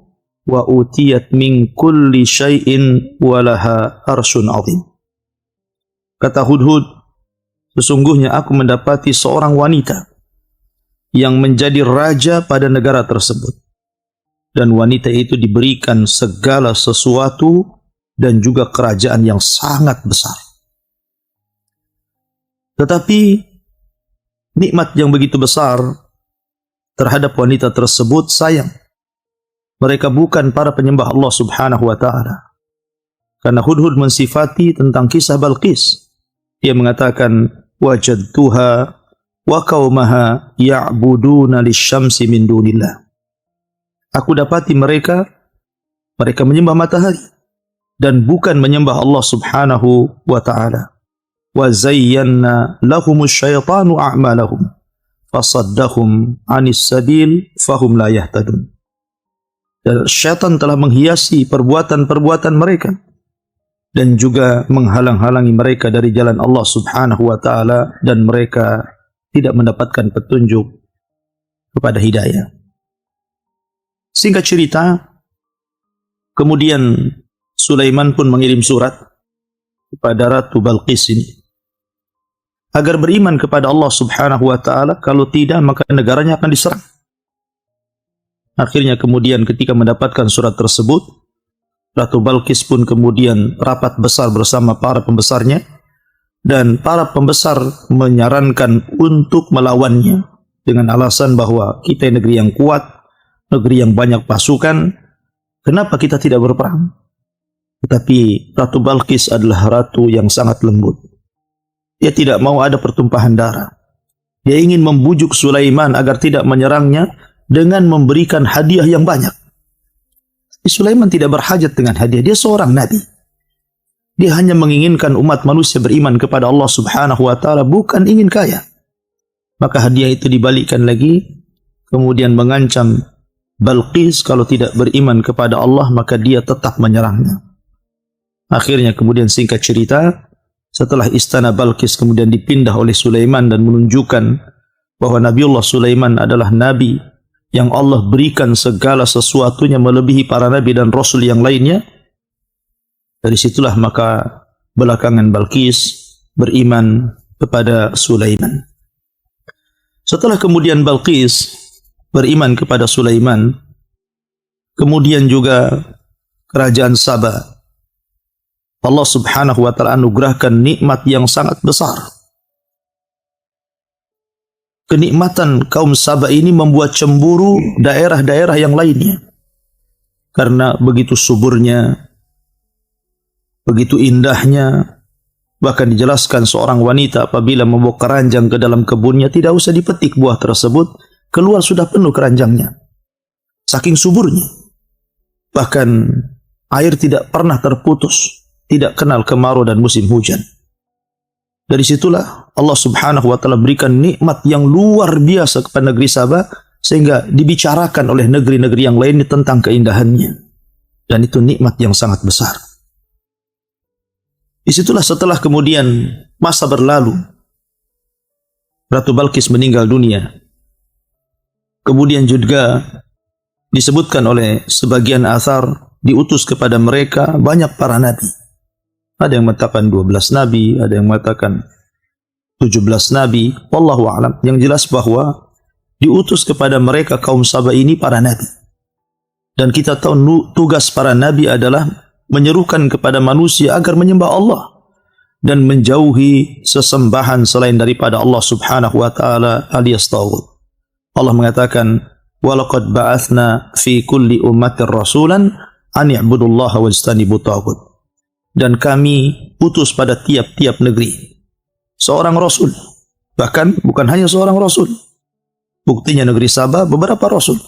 wa utiyat min kulli syai'in walaha arsyun azim. Kata Hudhud, sesungguhnya aku mendapati seorang wanita yang menjadi raja pada negara tersebut, dan wanita itu diberikan segala sesuatu dan juga kerajaan yang sangat besar. Tetapi nikmat yang begitu besar terhadap wanita tersebut sayang. Mereka bukan para penyembah Allah subhanahu wa ta'ala. Karena Hudhud mensifati tentang kisah Balqis. Dia mengatakan, wajadtuha wa qaumaha ya'buduna lisyamsi min dunillah. Aku dapati mereka menyembah matahari dan bukan menyembah Allah subhanahu wa ta'ala. Wa zayyanna lahumus syaitanu a'malahum fasaddahum anis sabil fahum la yahtadun. Dan syaitan telah menghiasi perbuatan-perbuatan mereka dan juga menghalang-halangi mereka dari jalan Allah subhanahu wa ta'ala, dan mereka tidak mendapatkan petunjuk kepada hidayah. Singkat cerita, kemudian Sulaiman pun mengirim surat kepada Ratu Balqis ini agar beriman kepada Allah subhanahu wa ta'ala, kalau tidak maka negaranya akan diserang. Akhirnya kemudian ketika mendapatkan surat tersebut, Ratu Balqis pun kemudian rapat besar bersama para pembesarnya, dan para pembesar menyarankan untuk melawannya dengan alasan bahwa kita negeri yang kuat, negeri yang banyak pasukan, kenapa kita tidak berperang? Tetapi Ratu Balqis adalah ratu yang sangat lembut. Dia tidak mau ada pertumpahan darah. Dia ingin membujuk Sulaiman agar tidak menyerangnya dengan memberikan hadiah yang banyak. Sulaiman tidak berhajat dengan hadiah. Dia seorang nabi. Dia hanya menginginkan umat manusia beriman kepada Allah subhanahu wa ta'ala, bukan ingin kaya. Maka hadiah itu dibalikkan lagi, kemudian mengancam Balqis kalau tidak beriman kepada Allah maka dia tetap menyerangnya. Akhirnya kemudian singkat cerita, setelah istana Balqis kemudian dipindah oleh Sulaiman dan menunjukkan bahwa Nabiullah Sulaiman adalah nabi yang Allah berikan segala sesuatunya melebihi para nabi dan rasul yang lainnya. Dari situlah maka belakangan Balqis beriman kepada Sulaiman. Setelah kemudian Balqis beriman kepada Sulaiman, kemudian juga kerajaan Sabah Allah Subhanahu wa taala anugerahkan nikmat yang sangat besar. Kenikmatan kaum Saba ini membuat cemburu daerah-daerah yang lainnya. Karena begitu suburnya, begitu indahnya, bahkan dijelaskan seorang wanita apabila membawa keranjang ke dalam kebunnya, tidak usah dipetik buah tersebut, keluar sudah penuh keranjangnya. Saking suburnya. Bahkan air tidak pernah terputus, tidak kenal kemarau dan musim hujan. Dari situlah Allah Subhanahu wa taala berikan nikmat yang luar biasa kepada negeri Sabah, sehingga dibicarakan oleh negeri-negeri yang lainnya tentang keindahannya. Dan itu nikmat yang sangat besar. Disitulah setelah kemudian masa berlalu, Ratu Balqis meninggal dunia. Kemudian juga disebutkan oleh sebagian athar, diutus kepada mereka banyak para nabi. Ada yang mengatakan 12 nabi, ada yang mengatakan 17 nabi. Wallahu a'lam. Yang jelas bahwa diutus kepada mereka kaum Saba ini para nabi. Dan kita tahu tugas para nabi adalah menyerukan kepada manusia agar menyembah Allah dan menjauhi sesembahan selain daripada Allah Subhanahu wa taala alias taghut. Allah mengatakan, "Walaqad ba'atsna fi kulli ummatin rasulan an i'budullaha wajtanibut taghut." Dan kami utus pada tiap-tiap negeri seorang rasul. Bahkan bukan hanya seorang rasul. Buktinya negeri Sabah beberapa rasul.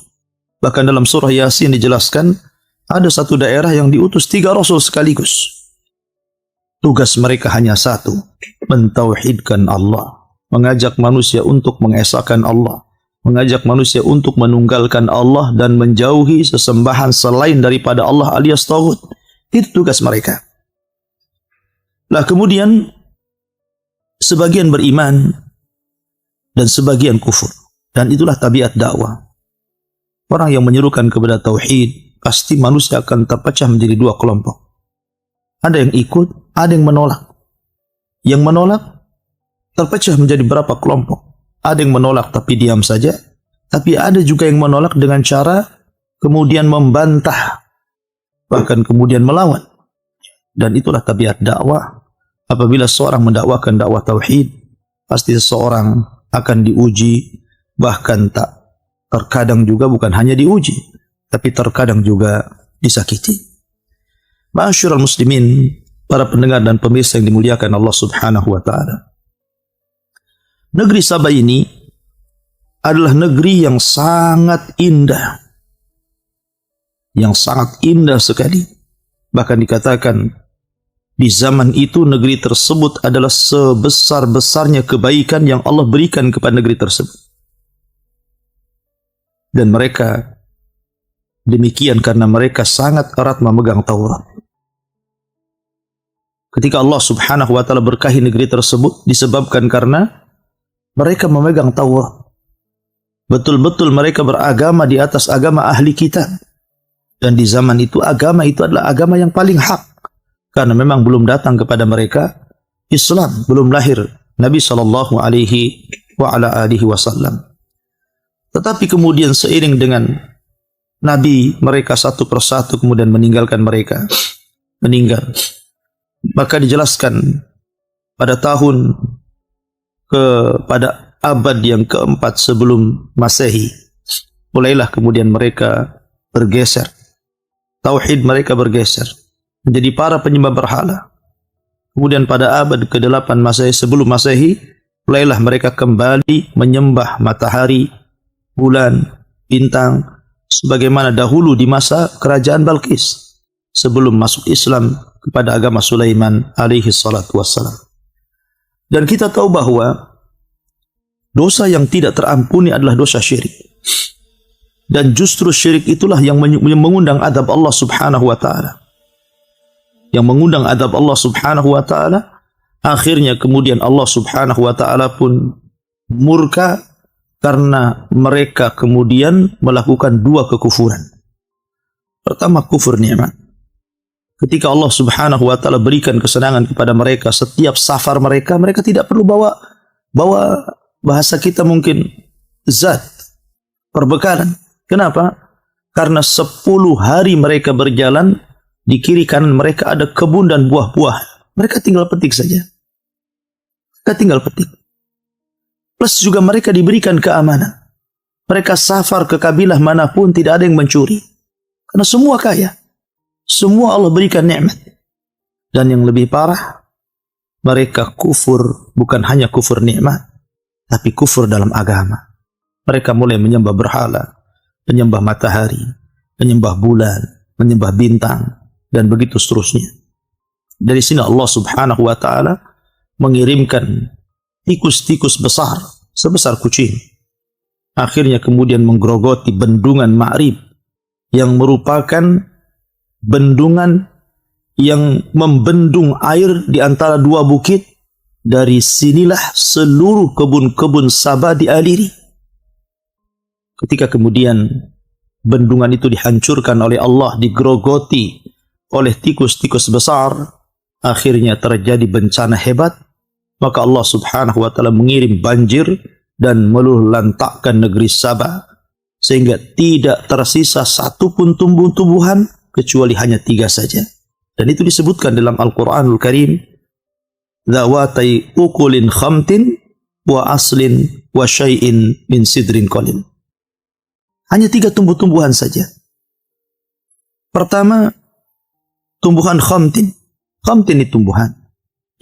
Bahkan dalam surah Yasin dijelaskan ada satu daerah yang diutus 3 rasul sekaligus. Tugas mereka hanya satu, mentauhidkan Allah, mengajak manusia untuk mengesahkan Allah, mengajak manusia untuk menunggalkan Allah dan menjauhi sesembahan selain daripada Allah alias taghut. Itu tugas mereka. Lah kemudian sebagian beriman dan sebagian kufur. Dan itulah tabiat dakwah. Orang yang menyerukan kepada tauhid, pasti manusia akan terpecah menjadi 2 kelompok. Ada yang ikut, ada yang menolak. Yang menolak terpecah menjadi berapa kelompok. Ada yang menolak tapi diam saja. Tapi ada juga yang menolak dengan cara kemudian membantah. Bahkan kemudian melawan. Dan itulah tabiat dakwah. Apabila seorang mendakwakan dakwah tauhid, pasti seseorang akan diuji, bahkan terkadang juga bukan hanya diuji, tapi terkadang juga disakiti. Ma'asyiral muslimin, para pendengar dan pemirsa yang dimuliakan Allah Subhanahu wa taala. Negeri Sabah ini adalah negeri yang sangat indah. Yang sangat indah sekali. Bahkan dikatakan di zaman itu negeri tersebut adalah sebesar-besarnya kebaikan yang Allah berikan kepada negeri tersebut. Dan mereka demikian karena mereka sangat erat memegang Taurat. Ketika Allah Subhanahu wa taala berkahi negeri tersebut disebabkan karena mereka memegang Taurat. Betul-betul mereka beragama di atas agama ahli kitab. Dan di zaman itu agama itu adalah agama yang paling hak. Karena memang belum datang kepada mereka Islam, belum lahir Nabi sallallahu alaihi wa ala alihi wasallam. Tetapi kemudian seiring dengan Nabi mereka satu persatu kemudian meninggalkan mereka, meninggal. Maka dijelaskan pada pada abad yang keempat sebelum Masehi, mulailah kemudian mereka bergeser. Tauhid mereka bergeser menjadi para penyembah berhala. Kemudian pada abad ke-8 Masehi sebelum Masehi, mulailah mereka kembali menyembah matahari, bulan, bintang, sebagaimana dahulu di masa kerajaan Balqis sebelum masuk Islam kepada agama Sulaiman alaihi salatu wassalam. Dan kita tahu bahwa dosa yang tidak terampuni adalah dosa syirik. Dan justru syirik itulah yang mengundang adab Allah Subhanahu wa taala. Yang mengundang adab Allah Subhanahu wa taala, akhirnya kemudian Allah Subhanahu wa taala pun murka karena mereka kemudian melakukan 2 kekufuran. Pertama, kufur nikmat. Ketika Allah Subhanahu wa taala berikan kesenangan kepada mereka, setiap safar mereka tidak perlu bawa bahasa kita mungkin zat, perbekalan. Kenapa? Karena 10 hari mereka berjalan, Di kiri kanan mereka ada kebun dan buah-buah. Mereka tinggal petik saja. Mereka tinggal petik. Plus juga mereka diberikan keamanan. Mereka safar ke kabilah manapun, tidak ada yang mencuri. Karena semua kaya. Semua Allah berikan nikmat. Dan yang lebih parah, mereka kufur, bukan hanya kufur nikmat, tapi kufur dalam agama. Mereka mulai menyembah berhala, menyembah matahari, menyembah bulan, menyembah bintang, dan begitu seterusnya. Dari sini Allah subhanahu wa ta'ala mengirimkan tikus-tikus besar, sebesar kucing. Akhirnya kemudian menggerogoti bendungan Ma'rib, yang merupakan bendungan yang membendung air di antara dua bukit. Dari sinilah seluruh kebun-kebun Sabah dialiri. Ketika kemudian bendungan itu dihancurkan oleh Allah, digerogoti oleh tikus-tikus besar, akhirnya terjadi bencana hebat. Maka Allah subhanahu wa ta'ala mengirim banjir dan meluluhlantakkan negeri Sabah, sehingga tidak tersisa satupun tumbuh-tumbuhan kecuali hanya 3 saja. Dan itu disebutkan dalam Al-Quranul Karim, Zawatai ukulin khamtin wa aslin wa syai'in min sidrin qalil. Hanya 3 tumbuh-tumbuhan saja. Pertama, tumbuhan khamtin. Khamtin itu tumbuhan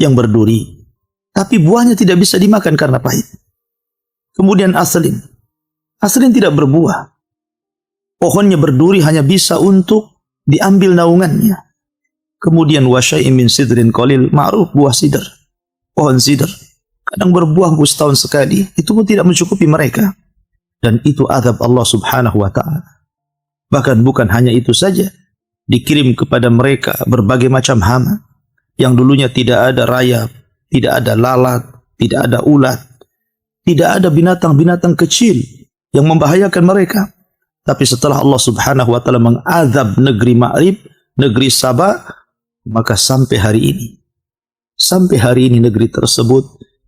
yang berduri, tapi buahnya tidak bisa dimakan karena pahit. Kemudian aslin. Aslin tidak berbuah. Pohonnya berduri, hanya bisa untuk diambil naungannya. Kemudian wasyai'in min sidrin qalil, ma'ruf buah sidr. Pohon sidr kadang berbuah setahun sekali, itu pun tidak mencukupi mereka. Dan itu azab Allah subhanahu wa ta'ala. Bahkan bukan hanya itu saja, dikirim kepada mereka berbagai macam hama, yang dulunya tidak ada rayap, tidak ada lalat, tidak ada ulat, tidak ada binatang-binatang kecil yang membahayakan mereka. Tapi setelah Allah subhanahu wa ta'ala mengazab negeri Ma'rib, negeri Sabah, maka sampai hari ini negeri tersebut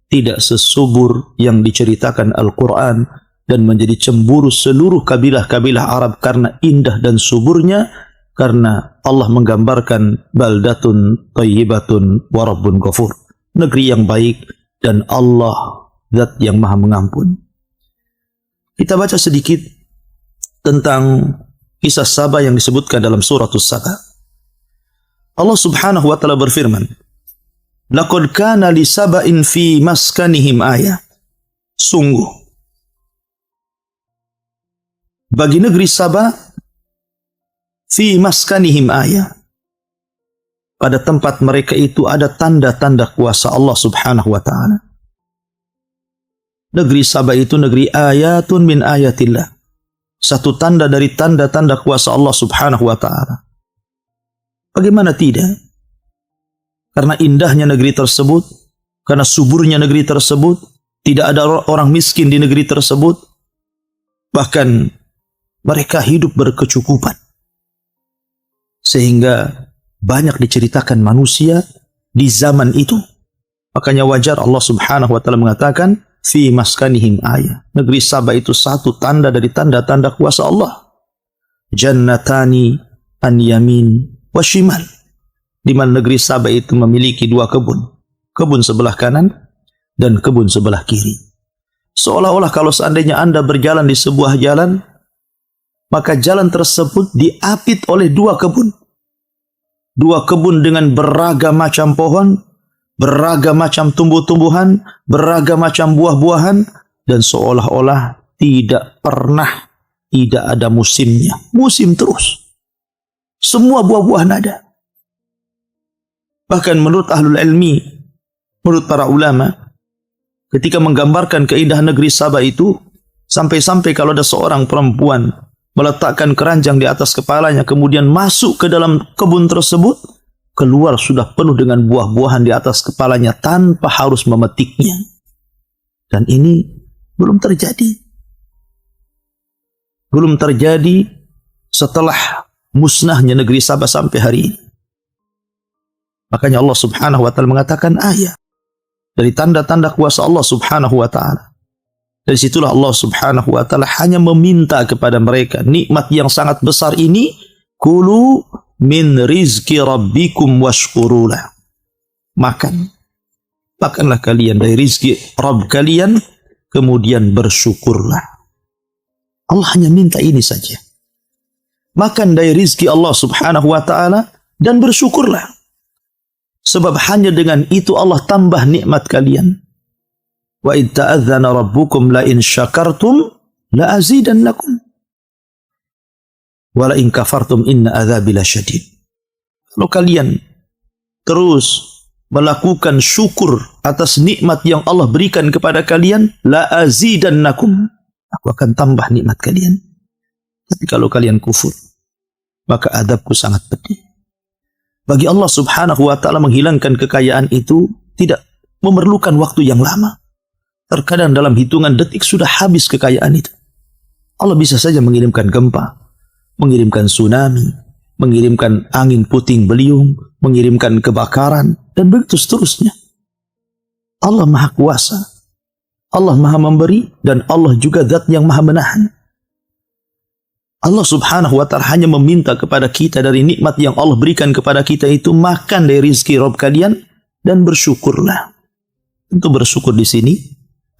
tidak sesubur yang diceritakan Al-Quran, dan menjadi cemburu seluruh kabilah-kabilah Arab karena indah dan suburnya, karena Allah menggambarkan baldatun thayyibatun wa rabbun ghafur, negeri yang baik dan Allah Zat yang maha mengampun. Kita baca sedikit tentang kisah Sabah yang disebutkan dalam surah As-Sabah. Allah subhanahu wa ta'ala berfirman, Laqad kana li saba'in fi maskanihim ayah. Sungguh, bagi negeri Sabah, fi maskanihim ayah, pada tempat mereka itu ada tanda-tanda kuasa Allah subhanahu wa ta'ala. Negeri Sabah itu negeri ayatun min ayatillah. Satu tanda dari tanda-tanda kuasa Allah subhanahu wa ta'ala. Bagaimana tidak? Karena indahnya negeri tersebut, karena suburnya negeri tersebut, tidak ada orang miskin di negeri tersebut. Bahkan mereka hidup berkecukupan. Sehingga banyak diceritakan manusia di zaman itu. Makanya wajar Allah subhanahu wa ta'ala mengatakan, fi maskanihim ayah. Negeri Sabah itu satu tanda dari tanda-tanda kuasa Allah. Jannatani an yamin wa shimal. Di mana negeri Sabah itu memiliki 2 kebun. Kebun sebelah kanan dan kebun sebelah kiri. Seolah-olah kalau seandainya Anda berjalan di sebuah jalan, maka jalan tersebut diapit oleh 2 kebun. 2 kebun dengan beragam macam pohon, beragam macam tumbuh-tumbuhan, beragam macam buah-buahan, dan seolah-olah tidak pernah tidak ada musimnya. Musim terus. Semua buah-buahan ada. Bahkan menurut ahlul ilmi, menurut para ulama, ketika menggambarkan keindahan negeri Sabah itu, sampai-sampai kalau ada seorang perempuan meletakkan keranjang di atas kepalanya, kemudian masuk ke dalam kebun tersebut, keluar sudah penuh dengan buah-buahan di atas kepalanya tanpa harus memetiknya. Dan ini belum terjadi. Belum terjadi setelah musnahnya negeri Sabah sampai hari ini. Makanya Allah subhanahu wa ta'ala mengatakan ayat dari tanda-tanda kuasa Allah subhanahu wa ta'ala. Dari situlah Allah subhanahu wa ta'ala hanya meminta kepada mereka nikmat yang sangat besar ini, kulu min rizki rabbikum washkurulah. Makanlah kalian dari rizki Rabb kalian, kemudian bersyukurlah. Allah hanya minta ini saja. Makan dari rizki Allah subhanahu wa ta'ala dan bersyukurlah. Sebab hanya dengan itu Allah tambah nikmat kalian. Wa idh ta'adzana rabbukum la in syakartum la azidannakum wa la in kafartum inna adzabi lasyadid. Kalau kalian terus melakukan syukur atas nikmat yang Allah berikan kepada kalian, la azidannakum, aku akan tambah nikmat kalian. Tapi kalau kalian kufur, maka adabku sangat pedih. Bagi Allah subhanahu wa ta'ala menghilangkan kekayaan itu tidak memerlukan waktu yang lama. Terkadang dalam hitungan detik sudah habis kekayaan itu. Allah bisa saja mengirimkan gempa, mengirimkan tsunami, mengirimkan angin puting beliung, mengirimkan kebakaran, dan begitu seterusnya. Allah maha kuasa, Allah maha memberi, dan Allah juga zat yang maha menahan. Allah subhanahu wa ta'ala hanya meminta kepada kita dari nikmat yang Allah berikan kepada kita itu, makan dari rizki Rabb kalian dan bersyukurlah. Tentu bersyukur di sini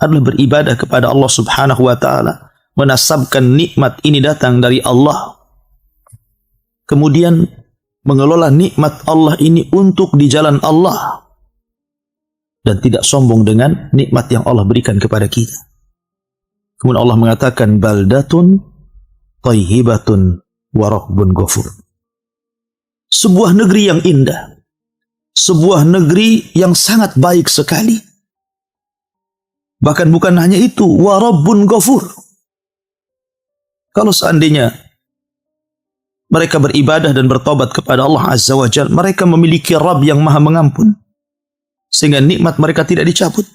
adalah beribadah kepada Allah subhanahu wa ta'ala, menasabkan nikmat ini datang dari Allah, kemudian mengelola nikmat Allah ini untuk di jalan Allah, dan tidak sombong dengan nikmat yang Allah berikan kepada kita. Kemudian Allah mengatakan baldatun thayyibatun wa rabbun ghafur. Sebuah negeri yang indah, sebuah negeri yang sangat baik sekali. Bahkan bukan hanya itu, wa rabbun ghafur. Kalau seandainya mereka beribadah dan bertobat kepada Allah Azza wa Jalla, mereka memiliki Rabb yang maha mengampun, sehingga nikmat mereka tidak dicabut.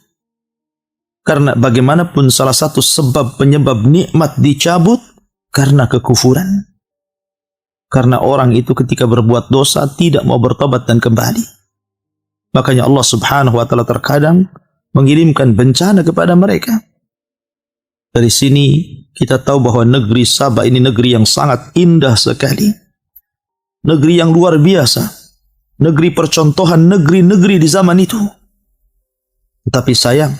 Karena bagaimanapun salah satu sebab penyebab nikmat dicabut karena kekufuran. Karena orang itu ketika berbuat dosa tidak mau bertobat dan kembali. Makanya Allah subhanahu wa ta'ala terkadang mengirimkan bencana kepada mereka. Dari sini kita tahu bahwa negeri Sabah ini negeri yang sangat indah sekali. Negeri yang luar biasa. Negeri percontohan negeri-negeri di zaman itu. Tetapi sayang,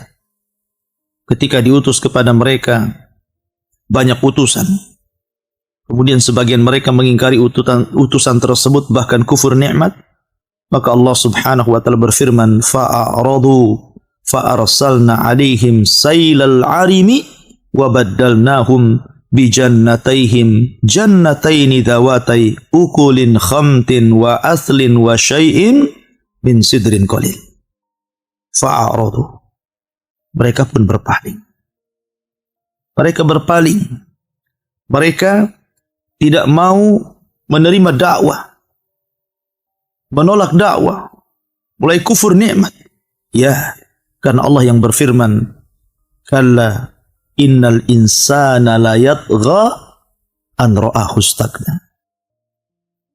ketika diutus kepada mereka banyak utusan, kemudian sebagian mereka mengingkari utusan tersebut, bahkan kufur nikmat, maka Allah subhanahu wa ta'ala berfirman, fa'aradu fa'arsalna alaihim sailal arimi wa baddalnahum bijannatayhim jannataini dhawatai ukulin khamtin wa aslin wa syai'in min sidrin qalil. Fa'aradu, mereka pun berpaling. Mereka berpaling. Mereka tidak mau menerima dakwah, menolak dakwah, mulai kufur nikmat. Ya, karena Allah yang berfirman, kalla innal insana la yatgha an ra'ahu istaghna.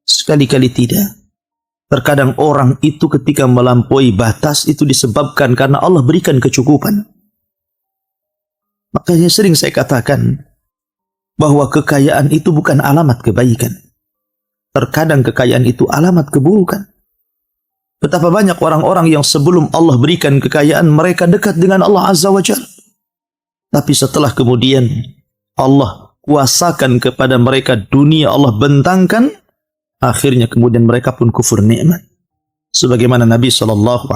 Sekali-kali tidak. Terkadang orang itu ketika melampaui batas itu disebabkan karena Allah berikan kecukupan. Makanya sering saya katakan bahwa kekayaan itu bukan alamat kebaikan. Terkadang kekayaan itu alamat keburukan. Betapa banyak orang-orang yang sebelum Allah berikan kekayaan, mereka dekat dengan Allah Azza wa Jalla. Tapi setelah kemudian Allah kuasakan kepada mereka dunia, Allah bentangkan, akhirnya kemudian mereka pun kufur nikmat. Sebagaimana Nabi SAW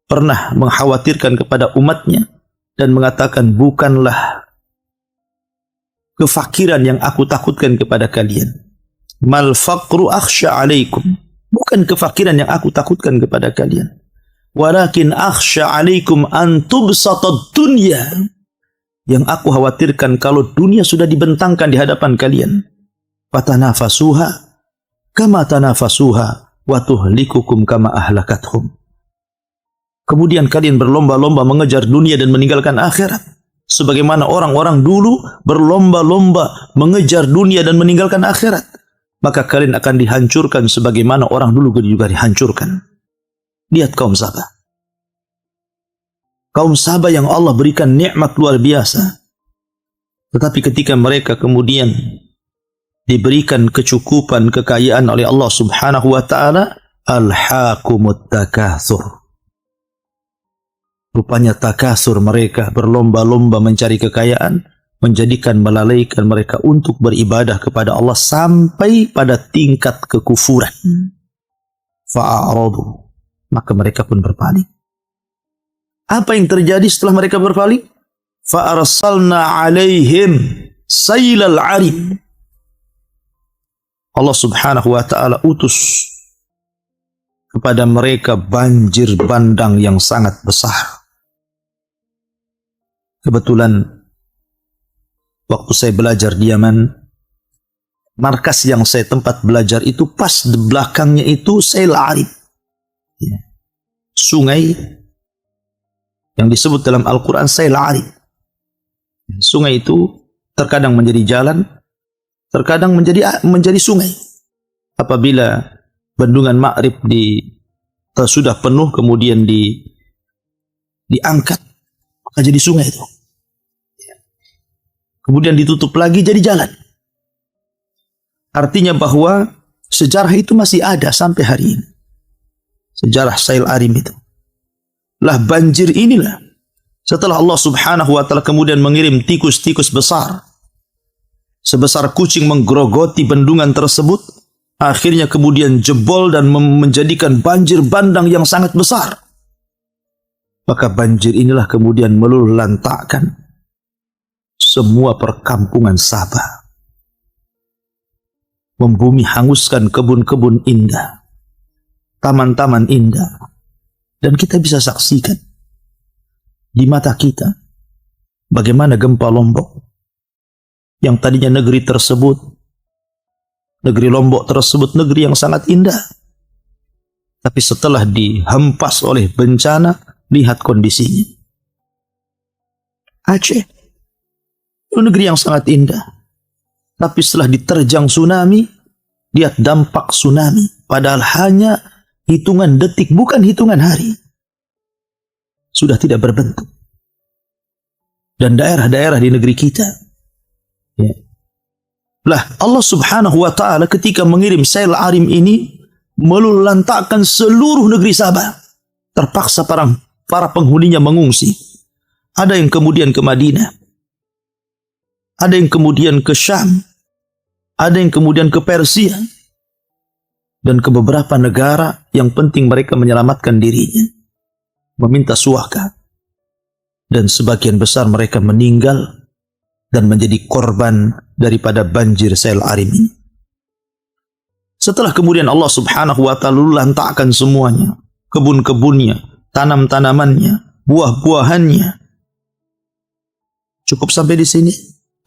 pernah mengkhawatirkan kepada umatnya dan mengatakan, bukanlah kefakiran yang aku takutkan kepada kalian. Mal faqru akhsha alaikum. Bukan kefakiran yang aku takutkan kepada kalian. Walakin akhsha alaikum an tubsatad dunya. Yang aku khawatirkan kalau dunia sudah dibentangkan di hadapan kalian. Fatanafasuha kama tanafasuha wa tuhlikukum kama ahlakathum. Kemudian kalian berlomba-lomba mengejar dunia dan meninggalkan akhirat. Sebagaimana orang-orang dulu berlomba-lomba mengejar dunia dan meninggalkan akhirat. Maka kalian akan dihancurkan sebagaimana orang dulu juga dihancurkan. Lihat kaum Sabah. Kaum Sabah yang Allah berikan nikmat luar biasa. Tetapi ketika mereka kemudian diberikan kecukupan, kekayaan oleh Allah Subhanahu wa taala, alhaakumut takatsur. Rupanya takasur mereka, berlomba-lomba mencari kekayaan, menjadikan melalaikan mereka untuk beribadah kepada Allah sampai pada tingkat kekufuran. Fa'aradu, maka mereka pun berpaling. Apa yang terjadi setelah mereka berpaling? Fa'arsalna alaihim sailal arim. Allah Subhanahu wa taala utus kepada mereka banjir bandang yang sangat besar. Kebetulan waktu saya belajar di Yaman, markas yang saya tempat belajar itu pas di belakangnya itu Sail Arib, sungai yang disebut dalam Al-Quran Sail Arib. Sungai itu terkadang menjadi jalan, terkadang menjadi sungai. Apabila bendungan Ma'rib sudah penuh, kemudian diangkat, maka jadi sungai itu. Kemudian ditutup lagi jadi jalan. Artinya bahwa sejarah itu masih ada sampai hari ini. Sejarah Sail Arim itu. Lah banjir inilah, setelah Allah Subhanahu wa taala kemudian mengirim tikus-tikus besar sebesar kucing menggerogoti bendungan tersebut, akhirnya kemudian jebol dan menjadikan banjir bandang yang sangat besar. Maka banjir inilah kemudian meluluhlantakkan semua perkampungan Sabah, membumi hanguskan kebun-kebun indah, taman-taman indah, dan kita bisa saksikan di mata kita bagaimana gempa Lombok yang tadinya negeri Lombok tersebut negeri yang sangat indah, tapi setelah dihempas oleh bencana, lihat kondisinya. Aceh itu negeri yang sangat indah, tapi setelah diterjang tsunami, lihat dampak tsunami, padahal hanya hitungan detik, bukan hitungan hari, sudah tidak berbentuk. Dan daerah-daerah di negeri kita, ya. Lah Allah Subhanahu wa taala ketika mengirim Sail Arim ini meluluhlantakkan seluruh negeri Sabah. Terpaksa para penghuninya mengungsi. Ada yang kemudian ke Madinah, ada yang kemudian ke Syam, ada yang kemudian ke Persia, dan ke beberapa negara yang penting mereka menyelamatkan dirinya, meminta suaka. Dan sebagian besar mereka meninggal dan menjadi korban daripada banjir Sail Arim ini. Setelah kemudian Allah Subhanahu wa taala lantakkan semuanya, kebun-kebunnya, tanam-tanamannya, buah-buahannya. Cukup sampai di sini.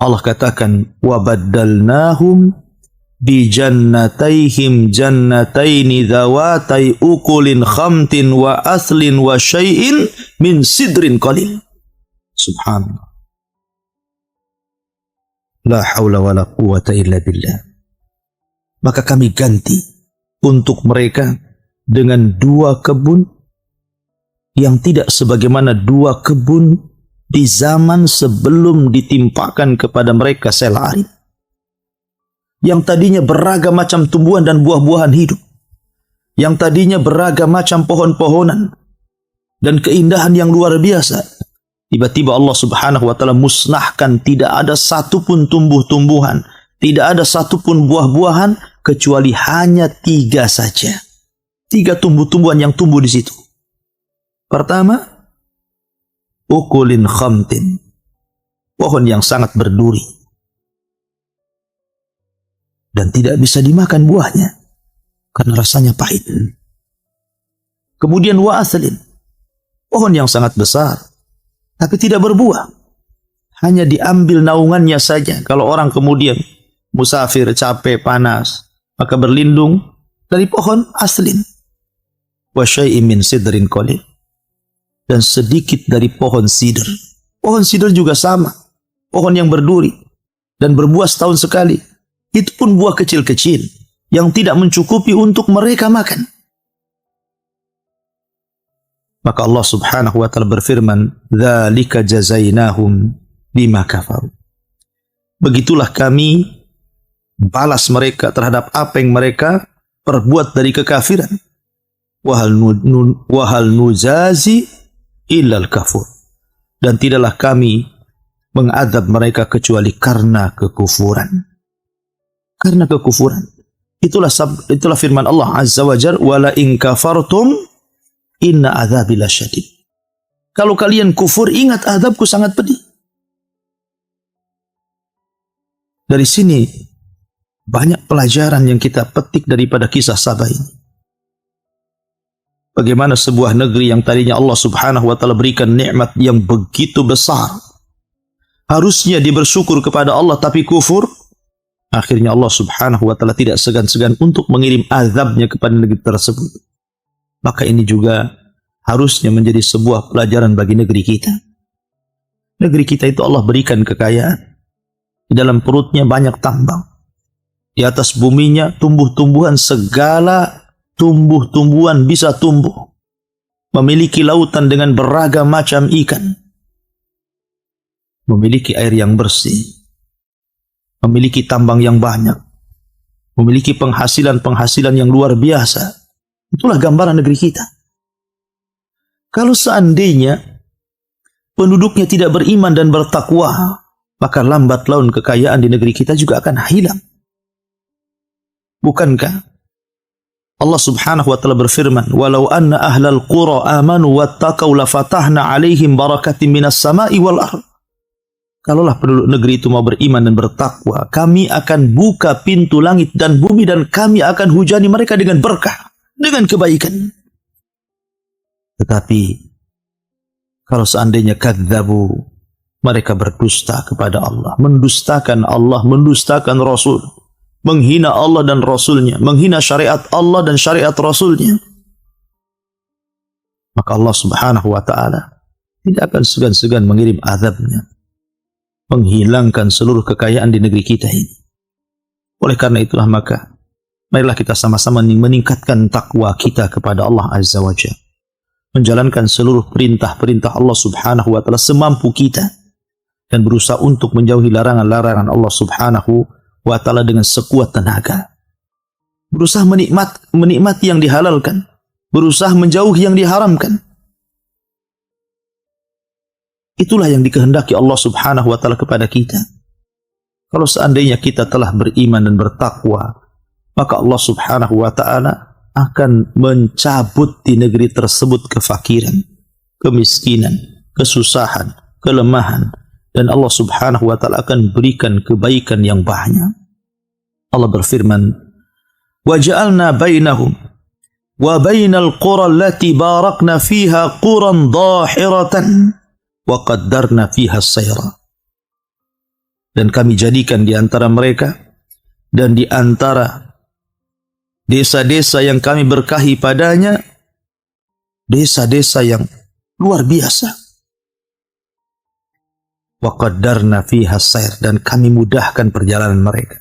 Allah katakan, wa baddalnahum bi jannatayhim jannataini dhawatai ukulin khamtin wa aslin wa syai'in min sidrin qalil. Subhanallah. La haula wa la quwata illa billah. Maka kami ganti untuk mereka dengan dua kebun yang tidak sebagaimana dua kebun di zaman sebelum ditimpakan kepada mereka Sail Arim, yang tadinya beragam macam tumbuhan dan buah-buahan hidup, yang tadinya beragam macam pohon-pohonan dan keindahan yang luar biasa. Tiba-tiba Allah Subhanahu wa taala musnahkan, tidak ada satupun tumbuh-tumbuhan, tidak ada satupun buah-buahan, kecuali hanya 3 saja. 3 tumbuh-tumbuhan yang tumbuh di situ. Pertama, ukulin khamtin, pohon yang sangat berduri dan tidak bisa dimakan buahnya karena rasanya pahit. Kemudian wa aslin, pohon yang sangat besar tapi tidak berbuah, hanya diambil naungannya saja. Kalau orang kemudian musafir, capek, panas, maka berlindung dari pohon aslin. Wa syai'in min sidrin qalil, dan sedikit dari pohon sidr. Pohon sidr juga sama, pohon yang berduri dan berbuah setahun sekali. Itu pun buah kecil-kecil yang tidak mencukupi untuk mereka makan. Maka Allah Subhanahu wa taala berfirman, "Dzalika jazainahum bima kafaru." Begitulah kami balas mereka terhadap apa yang mereka perbuat dari kekafiran. Wahal nuzazi illal kafur. Dan tidaklah kami mengadab mereka kecuali karena kekufuran. Karena kekufuran. Itulah firman Allah Azza wa Jalla, wala in kafartum inna adzabi lasyadid. Kalau kalian kufur, ingat azabku sangat pedih. Dari sini banyak pelajaran yang kita petik daripada kisah Sabah ini. Bagaimana sebuah negeri yang tadinya Allah Subhanahu wa taala berikan nikmat yang begitu besar, harusnya dia bersyukur kepada Allah tapi kufur, akhirnya Allah Subhanahu wa taala tidak segan-segan untuk mengirim azabnya kepada negeri tersebut. Maka ini juga harusnya menjadi sebuah pelajaran bagi negeri kita. Negeri kita itu Allah berikan kekayaan. Di dalam perutnya banyak tambang. Di atas buminya tumbuh-tumbuhan, segala tumbuh-tumbuhan bisa tumbuh. Memiliki lautan dengan beragam macam ikan. Memiliki air yang bersih. Memiliki tambang yang banyak. Memiliki penghasilan-penghasilan yang luar biasa. Itulah gambaran negeri kita. Kalau seandainya penduduknya tidak beriman dan bertakwa, maka lambat laun kekayaan di negeri kita juga akan hilang. Bukankah Allah Subhanahu wa taala berfirman, "Walau anna ahlal qura amanu wattaqau lafatahna 'alaihim barakatin minas sama'i wal ardh." Kalaulah penduduk negeri itu mau beriman dan bertakwa, kami akan buka pintu langit dan bumi dan kami akan hujani mereka dengan berkah, dengan kebaikan. Tetapi kalau seandainya kadzabu, mereka berdusta kepada Allah, mendustakan Allah, mendustakan Rasul, menghina Allah dan Rasulnya, menghina syariat Allah dan syariat Rasulnya, maka Allah Subhanahu wa taala tidak akan segan-segan mengirim azabnya, menghilangkan seluruh kekayaan di negeri kita ini. Oleh karena itulah maka marilah kita sama-sama meningkatkan takwa kita kepada Allah Azza wa Jalla, menjalankan seluruh perintah-perintah Allah Subhanahu wa taala semampu kita dan berusaha untuk menjauhi larangan-larangan Allah Subhanahu wa taala dengan sekuat tenaga. Berusaha menikmati yang dihalalkan, berusaha menjauhi yang diharamkan. Itulah yang dikehendaki Allah Subhanahu wa taala kepada kita. Kalau seandainya kita telah beriman dan bertakwa, maka Allah Subhanahu wa taala akan mencabut di negeri tersebut kefakiran, kemiskinan, kesusahan, kelemahan, dan Allah Subhanahu wa taala akan berikan kebaikan yang banyak. Allah berfirman, "Wa ja'alna bainahum wa bainal qura allati barakna fiha quran dhahiratan wa qaddarna fiha as-sayra." Dan kami jadikan di antara mereka dan di antara desa-desa yang kami berkahi padanya, desa-desa yang luar biasa. Wa qaddarna fiha as-sayr, dan kami mudahkan perjalanan mereka.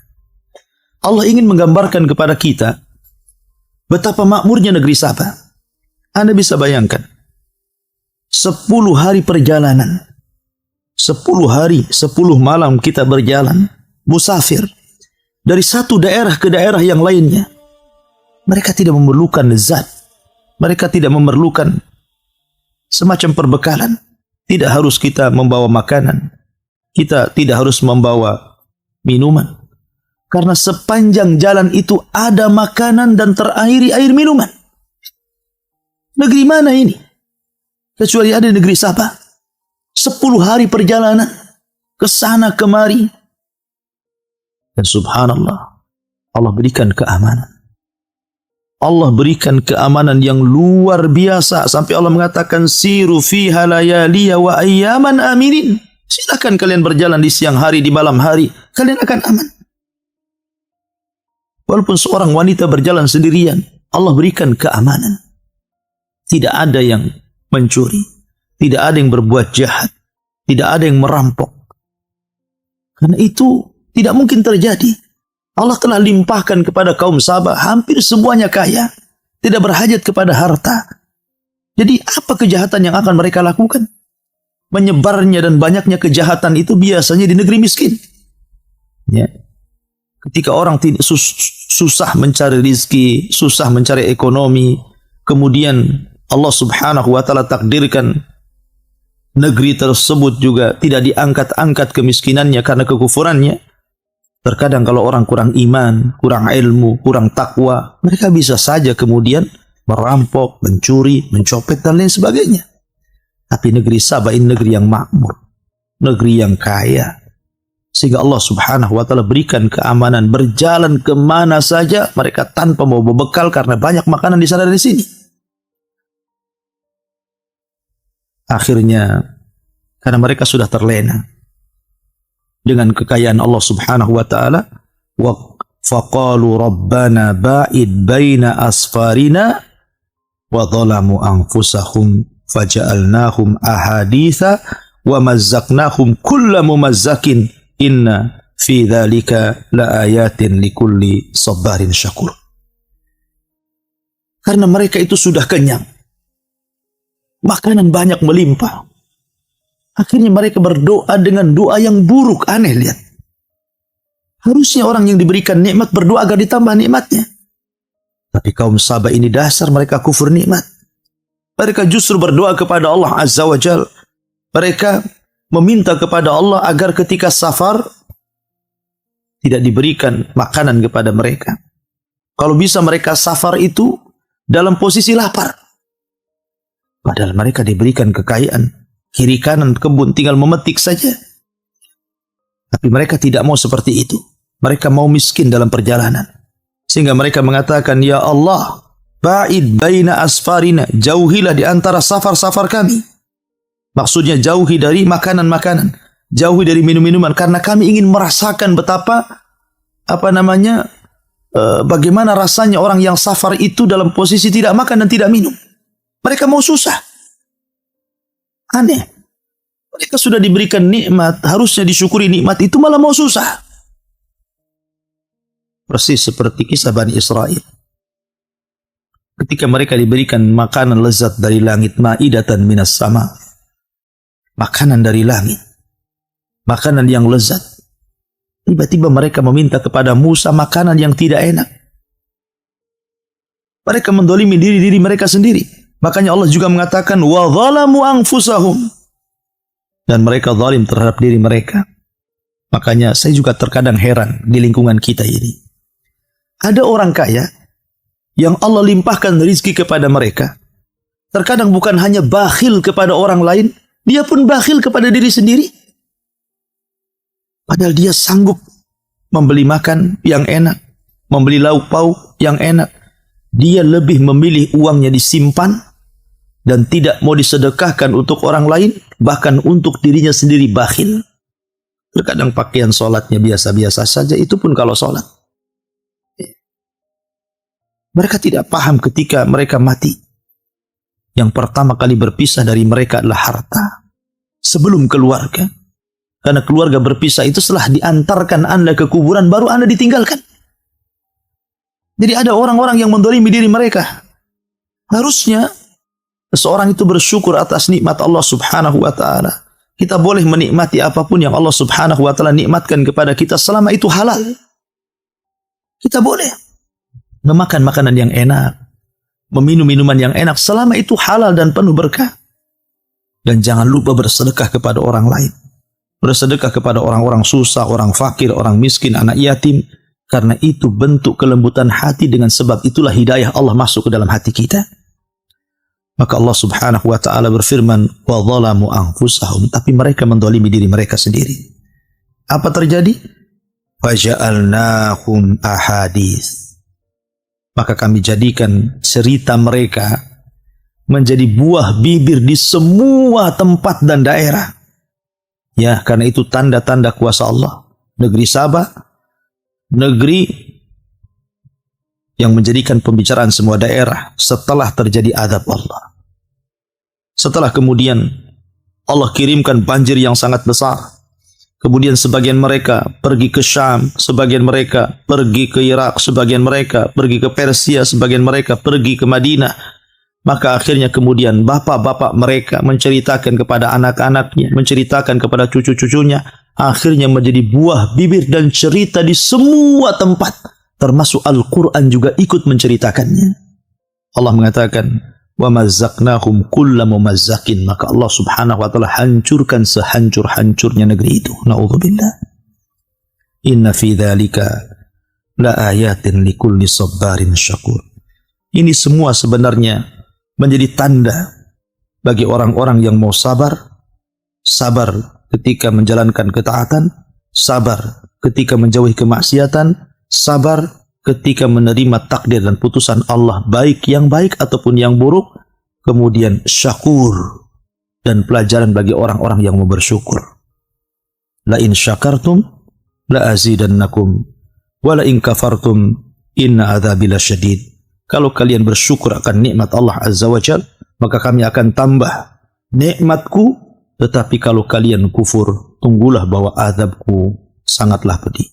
Allah ingin menggambarkan kepada kita betapa makmurnya negeri Sabah. Anda bisa bayangkan 10 hari perjalanan, 10 hari 10 malam kita berjalan musafir dari satu daerah ke daerah yang lainnya. Mereka tidak memerlukan zat. Mereka tidak memerlukan semacam perbekalan. Tidak harus kita membawa makanan. Kita tidak harus membawa minuman. Karena sepanjang jalan itu ada makanan dan terairi air minuman. Negeri mana ini? Kecuali ada negeri Sabah. 10 hari perjalanan ke sana kemari. Dan subhanallah, Allah berikan keamanan. Allah berikan keamanan yang luar biasa sampai Allah mengatakan siru fiha layaliya wa ayyaman aminin. Silakan kalian berjalan di siang hari, di malam hari, kalian akan aman. Walaupun seorang wanita berjalan sendirian, Allah berikan keamanan. Tidak ada yang mencuri, tidak ada yang berbuat jahat, tidak ada yang merampok. Karena itu tidak mungkin terjadi. Allah telah limpahkan kepada kaum Sabah, hampir semuanya kaya, tidak berhajat kepada harta. Jadi apa kejahatan yang akan mereka lakukan? Menyebarnya dan banyaknya kejahatan itu biasanya di negeri miskin. Ya. Ketika orang susah mencari rizki, susah mencari ekonomi, kemudian Allah subhanahu wa ta'ala takdirkan negeri tersebut juga tidak diangkat-angkat kemiskinannya karena kekufurannya. Terkadang kalau orang kurang iman, kurang ilmu, kurang takwa, mereka bisa saja kemudian merampok, mencuri, mencopet dan lain sebagainya. Tapi negeri Sabah ini negeri yang makmur, negeri yang kaya, sehingga Allah subhanahu wa ta'ala berikan keamanan, berjalan kemana saja mereka tanpa mau berbekal karena banyak makanan di sana dan di sini. Akhirnya karena mereka sudah terlena dengan kekayaan Allah subhanahu wa ta'ala, wa faqalu rabbana ba'id baina asfarina wa dhalamu anfusahum faja'alnahum ahaditha wa mazzaqnahum kulla mumazzakin inna fi dzalika laayatin likulli sabarin syakur. Karena mereka itu sudah kenyang, makanan banyak melimpah, akhirnya mereka berdoa dengan doa yang buruk. Aneh, lihat. Harusnya orang yang diberikan nikmat berdoa agar ditambah nikmatnya. Tapi kaum Sabah ini dasar mereka kufur nikmat. Mereka justru berdoa kepada Allah Azza wa Jal. Mereka meminta kepada Allah agar ketika safar tidak diberikan makanan kepada mereka. Kalau bisa mereka safar itu dalam posisi lapar. Padahal mereka diberikan kekayaan, kiri kanan kebun, tinggal memetik saja. Tapi mereka tidak mau seperti itu. Mereka mau miskin dalam perjalanan. Sehingga mereka mengatakan, ya Allah, ba'id baina asfarina, jauhilah di antara safar-safar kami. Maksudnya jauhi dari makanan-makanan, jauhi dari minum-minuman, karena kami ingin merasakan betapa bagaimana rasanya orang yang safar itu dalam posisi tidak makan dan tidak minum. Mereka mau susah. Aneh. Mereka sudah diberikan nikmat, harusnya disyukuri nikmat itu, malah mau susah. Persis seperti kisah Bani Israel. Ketika mereka diberikan makanan lezat dari langit, ma'idatan minas sama. Makanan dari langit. Makanan yang lezat. Tiba-tiba mereka meminta kepada Musa makanan yang tidak enak. Mereka mendolimi diri mereka sendiri. Makanya Allah juga mengatakan, wa dhalamu anfusahum. Dan mereka zalim terhadap diri mereka. Makanya saya juga terkadang heran di lingkungan kita ini. Ada orang kaya yang Allah limpahkan rezeki kepada mereka. Terkadang bukan hanya bakhil kepada orang lain, dia pun bakhil kepada diri sendiri. Padahal dia sanggup membeli makan yang enak, membeli lauk pauk yang enak. Dia lebih memilih uangnya disimpan dan tidak mau disedekahkan untuk orang lain, bahkan untuk dirinya sendiri bakhil. Terkadang pakaian sholatnya biasa-biasa saja, itu pun kalau sholat. Mereka tidak paham ketika mereka mati. Yang pertama kali berpisah dari mereka adalah harta. Sebelum keluarga. Karena keluarga berpisah itu setelah diantarkan Anda ke kuburan, baru Anda ditinggalkan. Jadi ada orang-orang yang mendolimi diri mereka. Harusnya seseorang itu bersyukur atas nikmat Allah subhanahu wa ta'ala. Kita boleh menikmati apapun yang Allah subhanahu wa ta'ala nikmatkan kepada kita selama itu halal. Kita boleh memakan makanan yang enak, meminum minuman yang enak, selama itu halal dan penuh berkah. Dan jangan lupa bersedekah kepada orang lain. Bersedekah kepada orang-orang susah, orang fakir, orang miskin, anak yatim. Karena itu bentuk kelembutan hati, dengan sebab itulah hidayah Allah masuk ke dalam hati kita. Maka Allah subhanahu wa ta'ala berfirman, wa dhalamu anfusahum, tapi mereka mendolimi diri mereka sendiri. Apa terjadi? Faja'alnahum ahadits. Maka kami jadikan cerita mereka menjadi buah bibir di semua tempat dan daerah. Ya, karena itu tanda-tanda kuasa Allah. Negeri Sabah, negeri yang menjadikan pembicaraan semua daerah setelah terjadi azab Allah. Setelah kemudian Allah kirimkan banjir yang sangat besar. Kemudian sebagian mereka pergi ke Syam, sebagian mereka pergi ke Irak, sebagian mereka pergi ke Persia, sebagian mereka pergi ke Madinah. Maka akhirnya kemudian bapak-bapak mereka menceritakan kepada anak-anaknya, menceritakan kepada cucu-cucunya, akhirnya menjadi buah bibir dan cerita di semua tempat, termasuk Al-Quran juga ikut menceritakannya. Allah mengatakan, wa mazzaqnahum kulla mumazzakin, maka Allah subhanahu wa ta'ala hancurkan sehancur-hancurnya negeri itu. Na'udzubillah. Inna fi dzalika la ayatin likulli sabbarin syakur. Ini semua sebenarnya menjadi tanda bagi orang-orang yang mau sabar, sabar ketika menjalankan ketaatan, sabar ketika menjauhi kemaksiatan, sabar ketika menerima takdir dan putusan Allah, baik yang baik ataupun yang buruk, kemudian syakur dan pelajaran bagi orang-orang yang mau bersyukur. La in syakartum la azidannakum wa la in kafartum inna adzabi lasyadid. Kalau kalian bersyukur akan nikmat Allah Azza wa Jalla, maka kami akan tambah nikmatku. Tetapi kalau kalian kufur, tunggulah bahwa azabku sangatlah pedih.